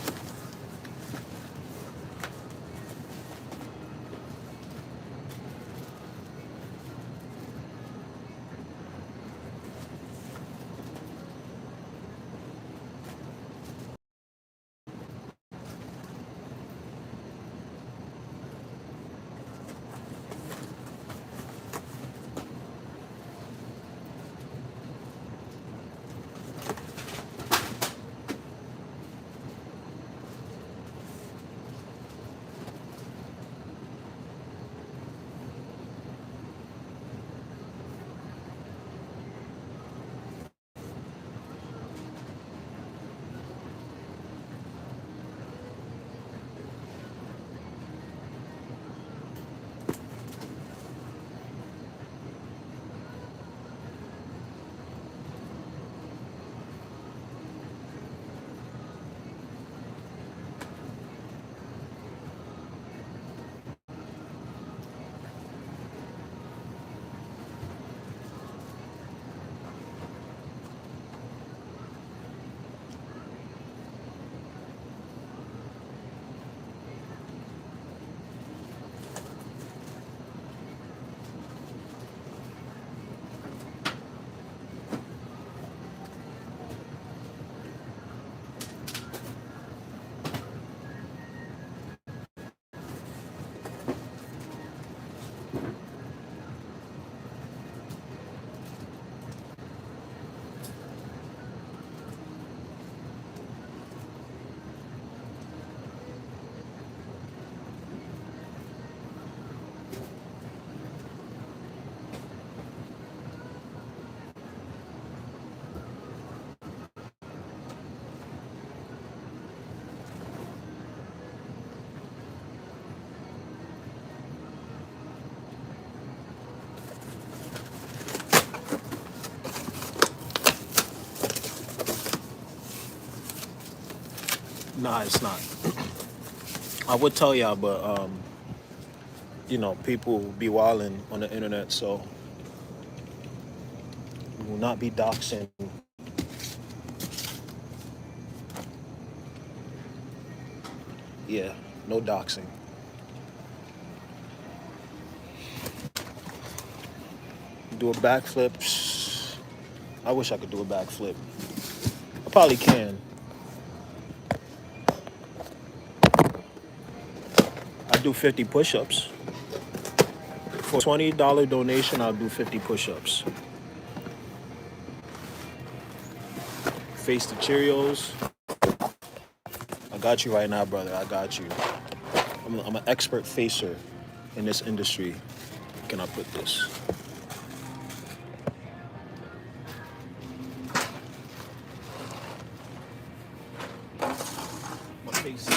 Nah, it's not. I would tell y'all, but you know, people be wilding on the internet, so we will not be doxing. Yeah, no doxing. Do a backflip. I wish I could do a backflip. I probably can. I do 50 push-ups. For a $20 donation, I'll do 50 push-ups. Face the Cheerios. I got you right now, brother. I got you. I'm an expert facer in this industry. Can I put this? My face.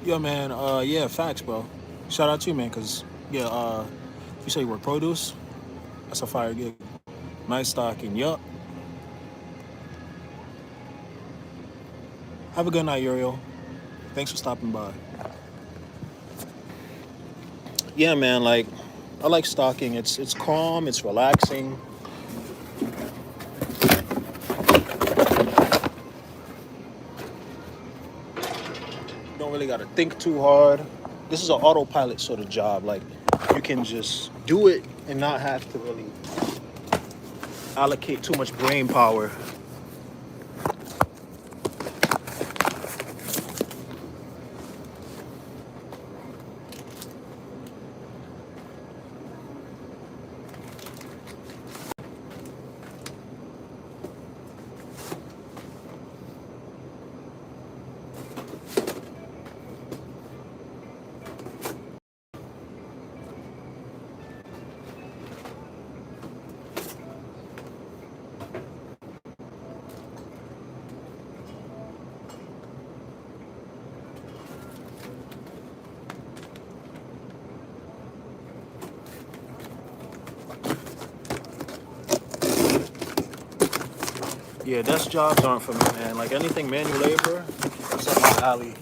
Yeah, man. Yeah, facts, bro. Shout out to you, man, because, yeah, you say you work produce? That's a fire gig. Nice stocking. Yup. Have a good night, Uriel. Thanks for stopping by. Yeah, man, like, I like stocking. It's calm, it's relaxing. You don't really got to think too hard. This is an autopilot sort of job. Like, you can just do it and not have to really allocate too much brain power. Yeah, desk jobs aren't for me, man. Like anything manual labor, that's up my alley.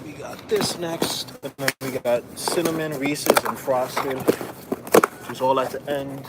We got this next, and then we got cinnamon, Reese's, and frosted, which is all at the end.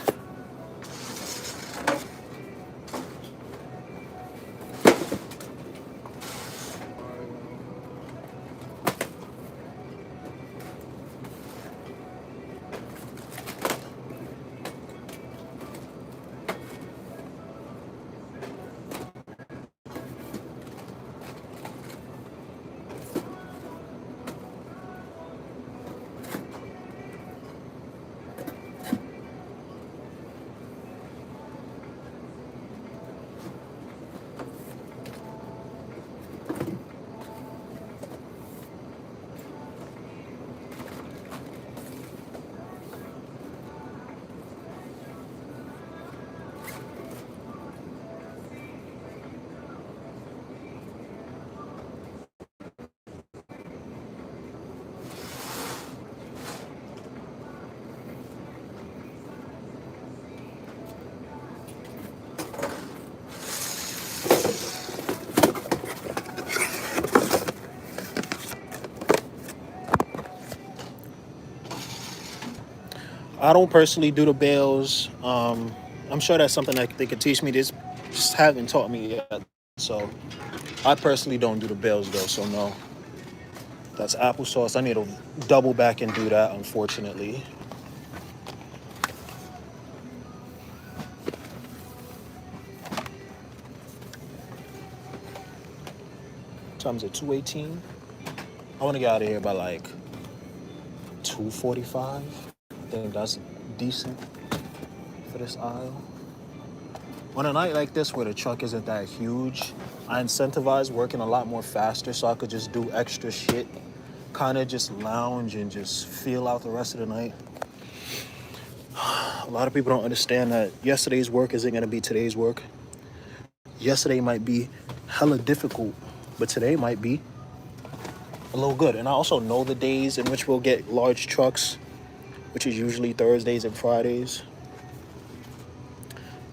I don't personally do the bales. I'm sure that's something that they could teach me. This just haven't taught me yet. So I personally don't do the bales though. So no, that's applesauce. I need to double back and do that. Unfortunately, times at 2:18. I want to get out of here by like 2:45. I think that's decent for this aisle. On a night like this where the truck isn't that huge, I incentivize working a lot more faster so I could just do extra shit, kind of just lounge and just feel out the rest of the night. A lot of people don't understand that yesterday's work isn't going to be today's work. Yesterday might be hella difficult, but today might be a little good. And I also know the days in which we'll get large trucks, which is usually Thursdays and Fridays.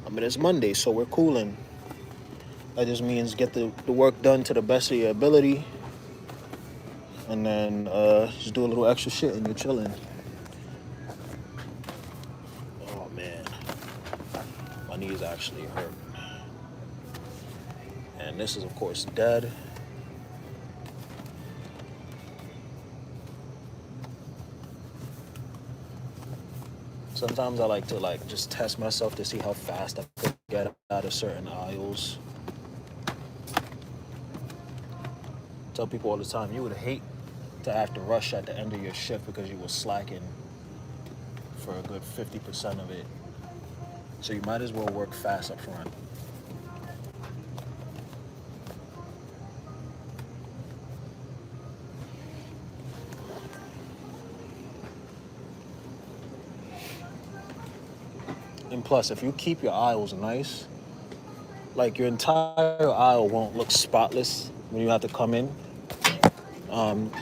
I mean, it's Monday, so we're cooling. That just means get the work done to the best of your ability, and then just do a little extra shit and you're chilling. Oh man, my knees actually hurt. And this is of course dead. Sometimes I like to just test myself to see how fast I could get out of certain aisles. Tell people all the time, you would hate to have to rush at the end of your shift because you were slacking for a good 50% of it. So you might as well work fast up front. And plus, if you keep your aisles nice, like your entire aisle won't look spotless when you have to come in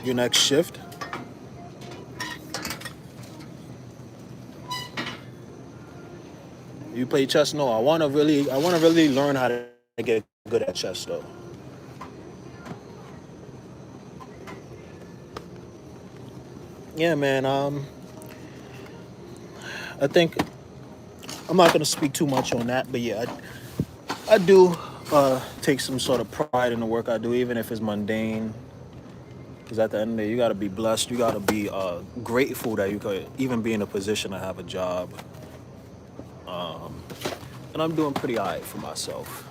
your next shift. You play chess? No, I want to really learn how to get good at chess though. Yeah, man. I think I'm not gonna speak too much on that, but yeah, I do take some sort of pride in the work I do, even if it's mundane. Because at the end of the day, you gotta be blessed. You gotta be grateful that you could even be in a position to have a job. And I'm doing pretty alright for myself.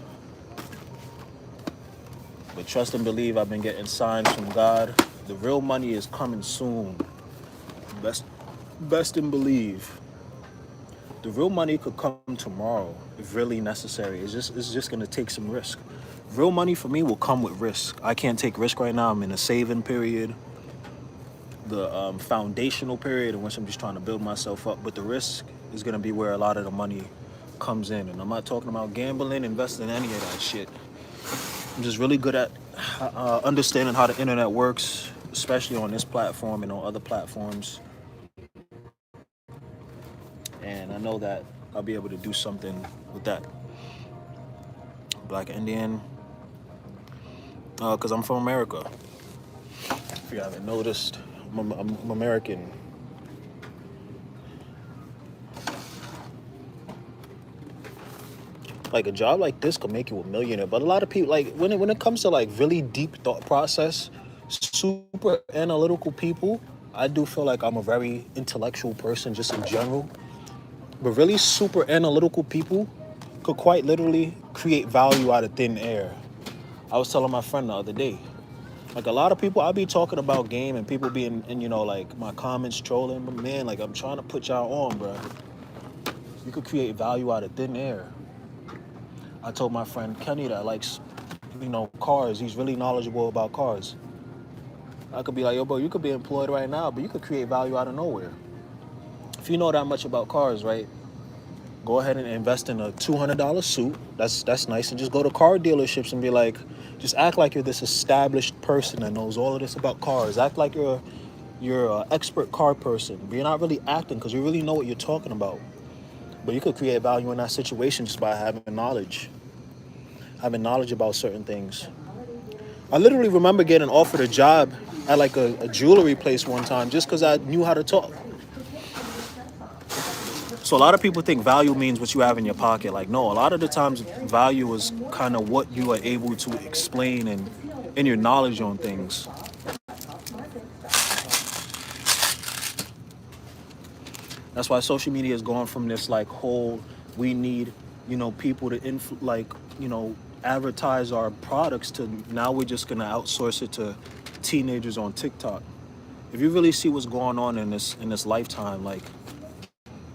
But trust and believe, I've been getting signs from God. The real money is coming soon. Best, best and believe. The real money could come tomorrow if really necessary. It's just gonna take some risk. Real money for me will come with risk. I can't take risk right now. I'm in a saving period, the foundational period in which I'm just trying to build myself up. But the risk is gonna be where a lot of the money comes in. And I'm not talking about gambling, investing, any of that shit. I'm just really good at understanding how the internet works, especially on this platform and on other platforms. And I know that I'll be able to do something with that. Black Indian, because I'm from America. If you haven't noticed, I'm American. Like a job like this could make you a millionaire, but a lot of people like when it comes to like really deep thought process, super analytical people. I do feel like I'm a very intellectual person just in general, but really super analytical people could quite literally create value out of thin air. I was telling my friend the other day, like a lot of people, I'll be talking about game and people being, and like my comments trolling, but man, like I'm trying to put y'all on, bro. You could create value out of thin air. I told my friend Kenny that likes, cars. He's really knowledgeable about cars. I could be like, yo, bro, you could be employed right now, but you could create value out of nowhere. If you know that much about cars, right? Go ahead and invest in a $200 suit. That's nice, and just go to car dealerships and be like, just act like you're this established person that knows all of this about cars. Act like you're an expert car person, but you're not really acting because you really know what you're talking about. But you could create value in that situation just by having knowledge about certain things. I literally remember getting offered a job at like a jewelry place one time just because I knew how to talk. So a lot of people think value means what you have in your pocket. Like, no, a lot of the times value is kind of what you are able to explain and in your knowledge on things. That's why social media is going from this like whole we need, people to advertise our products to now we're just gonna outsource it to teenagers on TikTok. If you really see what's going on in this lifetime, like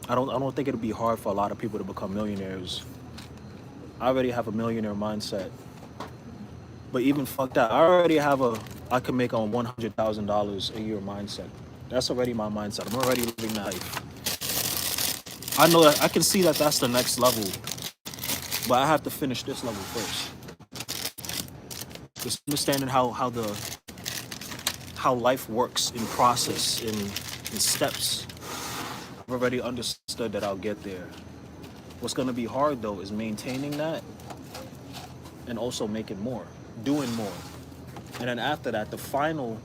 I don't think it'll be hard for a lot of people to become millionaires. I already have a millionaire mindset. But even fuck that, I can make on $100,000 a year mindset. That's already my mindset. I'm already living that life. I know that I can see that that's the next level, but I have to finish this level first. Just understanding how life works in process, in steps. I've already understood that I'll get there. What's gonna be hard though is maintaining that and also making more, doing more. And then after that, the final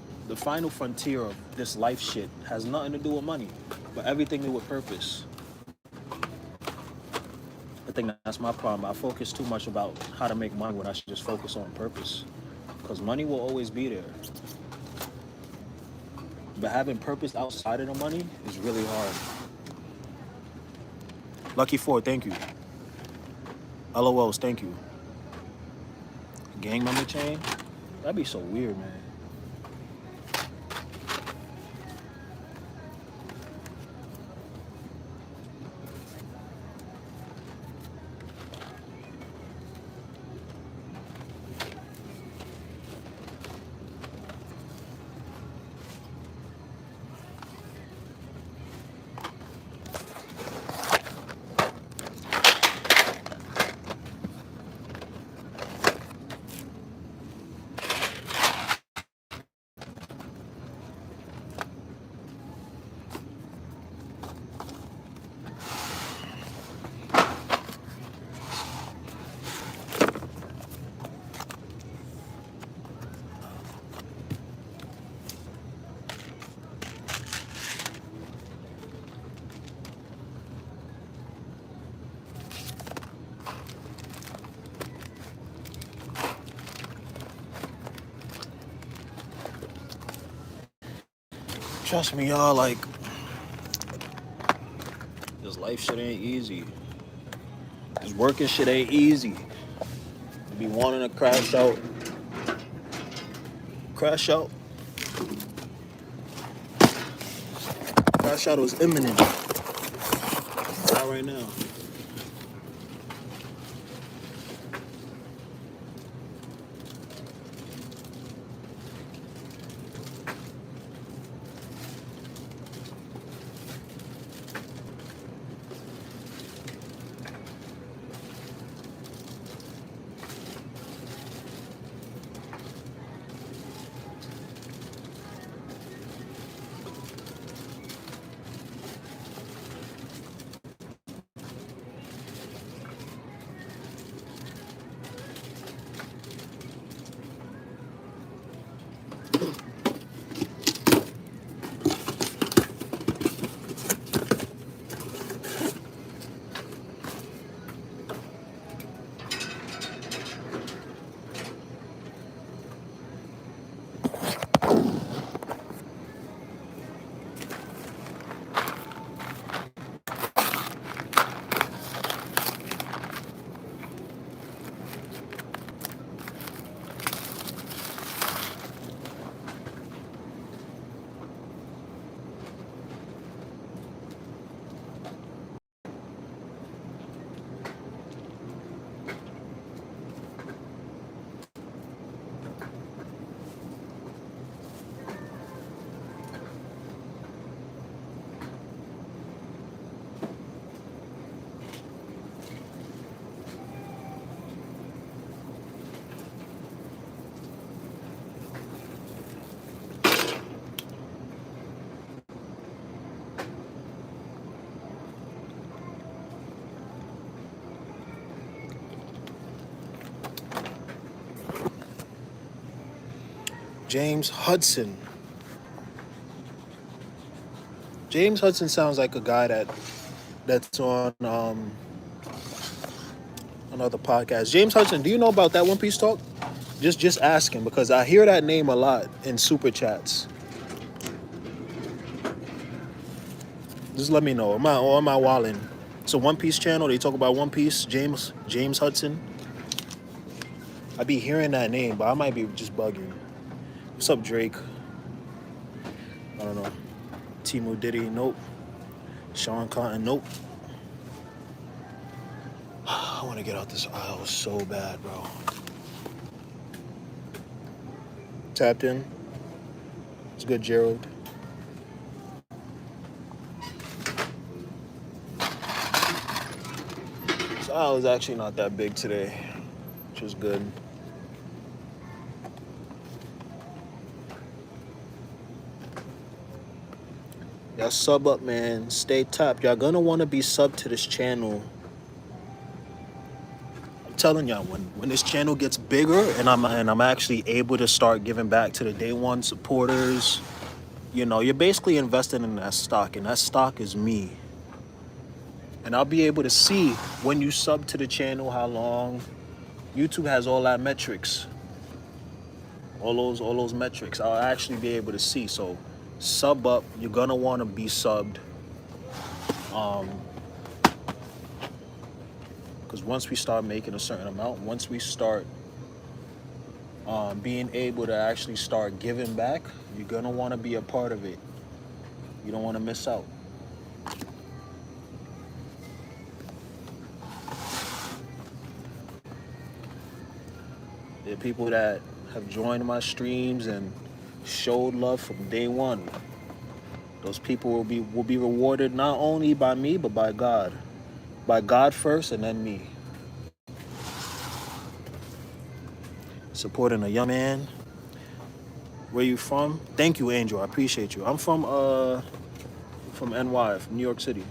frontier of this life shit has nothing to do with money, but everything to do with purpose. I think that's my problem. I focus too much about how to make money when I should just focus on purpose. Because money will always be there. But having purpose outside of the money is really hard. Lucky Four, thank you. LOLs, thank you. Gang member chain? That'd be so weird, man. Trust me, y'all, like, this life shit ain't easy. This working shit ain't easy. You be wanting to crash out. Crash out. Crash out was imminent. Not right now. James Hudson. James Hudson sounds like a guy that's on another podcast. James Hudson, do you know about that One Piece talk? Just asking because I hear that name a lot in super chats. Just let me know. Am I wilding? It's a One Piece channel. They talk about One Piece. James Hudson. I be hearing that name, but I might be just bugging. What's up, Drake? I don't know. Timu Diddy, nope. Sean Cotton, nope. I want to get out this aisle so bad, bro. Tapped in. It's good, Gerald. This aisle is actually not that big today, which is good. Y'all sub up, man. Stay tapped. Y'all gonna want to be sub to this channel. I'm telling y'all, when this channel gets bigger and I'm actually able to start giving back to the day one supporters, you know, you're basically investing in that stock, and that stock is me. And I'll be able to see when you sub to the channel how long. YouTube has all that metrics. All those metrics. I'll actually be able to see. So sub up. You're gonna want to be subbed. Because once we start making a certain amount, once we start being able to actually start giving back, you're gonna want to be a part of it. You don't want to miss out. There are people that have joined my streams and showed love from day one. Those people will be rewarded not only by me but by God. By God first and then me. Supporting a young man. Where you from? Thank you, Angel. I appreciate you. I'm from NY, from New York City.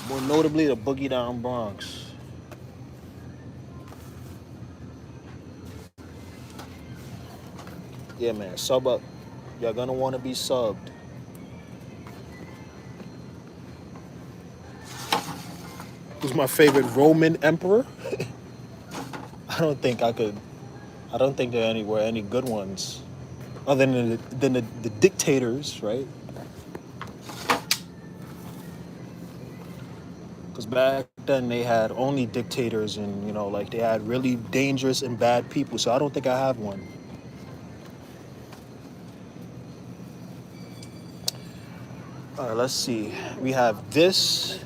More notably, the Boogie Down Bronx. Yeah, man. Sub up. Y'all gonna want to be subbed. Who's my favorite Roman emperor? I I don't think there were any good ones, other than the dictators, right? Because back then they had only dictators, and like they had really dangerous and bad people. So I don't think I have one. All right, let's see. We have this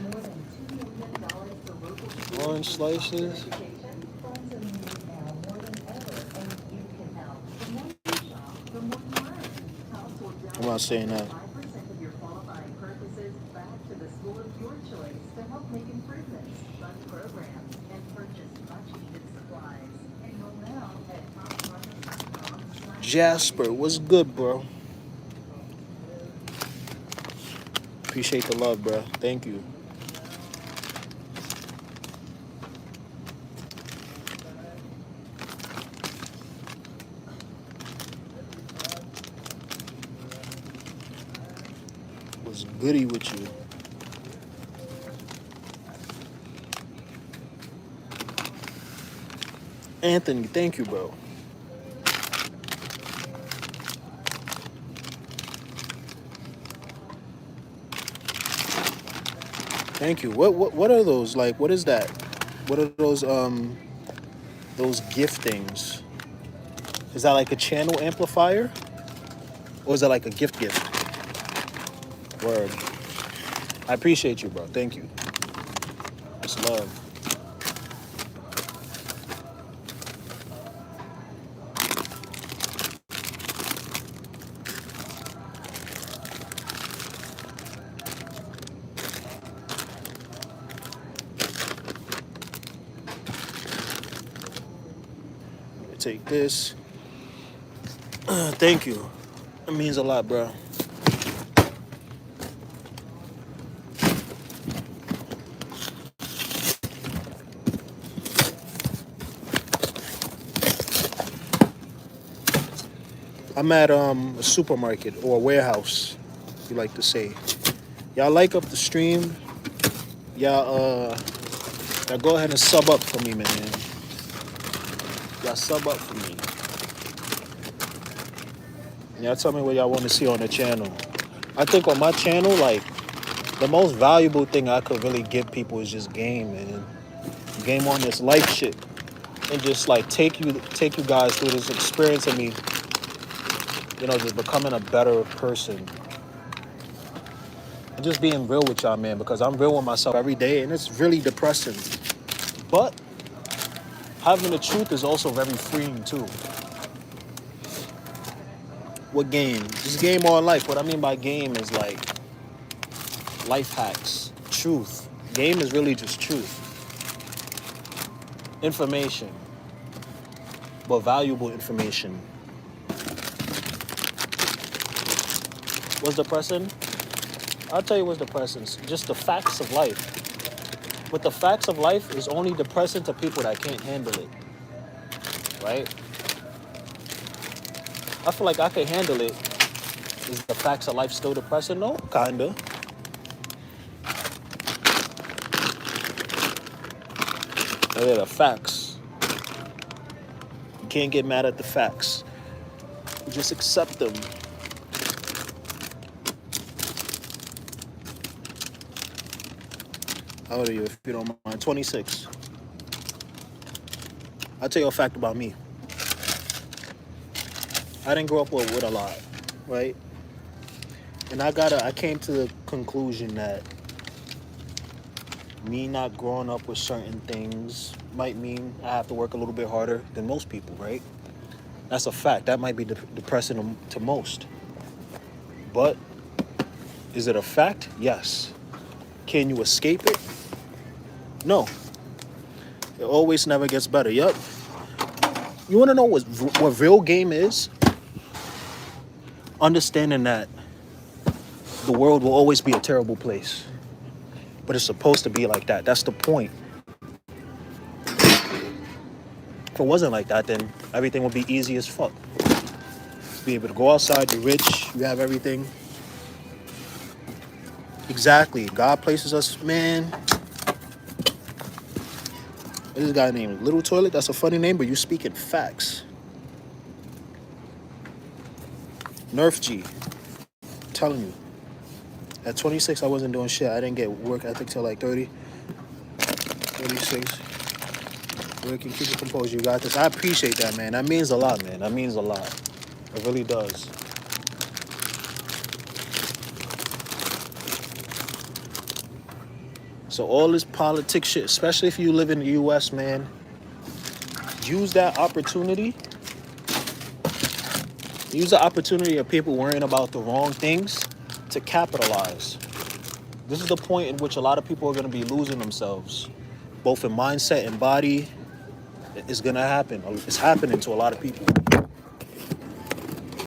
orange slices. I'm not saying that. Jasper, what's good, bro? Appreciate the love, bro. Thank you. What's goody with you? Anthony, thank you, bro. Thank you. What are those? Like, what is that? What are those giftings? Is that like a channel amplifier? Or is that like a gift? Word. I appreciate you, bro. Thank you. It's love. Take this. Thank you. It means a lot, bro. I'm at a supermarket or a warehouse, you like to say. Y'all like up the stream. Y'all go ahead and sub up for me, man. Y'all sub up for me. Y'all tell me what y'all want to see on the channel. I think on my channel, like, the most valuable thing I could really give people is just game, man. Game on this life shit. And just like take you guys through this experience of me, just becoming a better person. And just being real with y'all, man, because I'm real with myself every day and it's really depressing. But having the truth is also very freeing too. What game? Just game on life. What I mean by game is like life hacks, truth. Game is really just truth. Information. But valuable information. What's depressing? I'll tell you what's depressing. Just the facts of life. But the facts of life is only depressing to people that can't handle it. Right? I feel like I can handle it. Is the facts of life still depressing? No, kinda. They're the facts. You can't get mad at the facts. You just accept them. How old are you, if you don't mind? 26. I'll tell you a fact about me. I didn't grow up with a lot, right? And I came to the conclusion that me not growing up with certain things might mean I have to work a little bit harder than most people, right? That's a fact. That might be depressing to most. But is it a fact? Yes. Can you escape it? No. It always never gets better. Yup. You want to know what real game is? Understanding that the world will always be a terrible place. But it's supposed to be like that. That's the point. If it wasn't like that, then everything would be easy as fuck. Be able to go outside, you're rich, you have everything. Exactly. God places us, man. This guy named Little Toilet. That's a funny name, but you speaking facts. Nerf G. I'm telling you. At 26, I wasn't doing shit. I didn't get work ethic till like 30, 36. Work and keep your composure. You got this. I appreciate that, man. That means a lot, man. That means a lot. It really does. So all this politics shit, especially if you live in the US, man, use that opportunity. Use the opportunity of people worrying about the wrong things to capitalize. This is the point in which a lot of people are going to be losing themselves, both in mindset and body. It's going to happen. It's happening to a lot of people.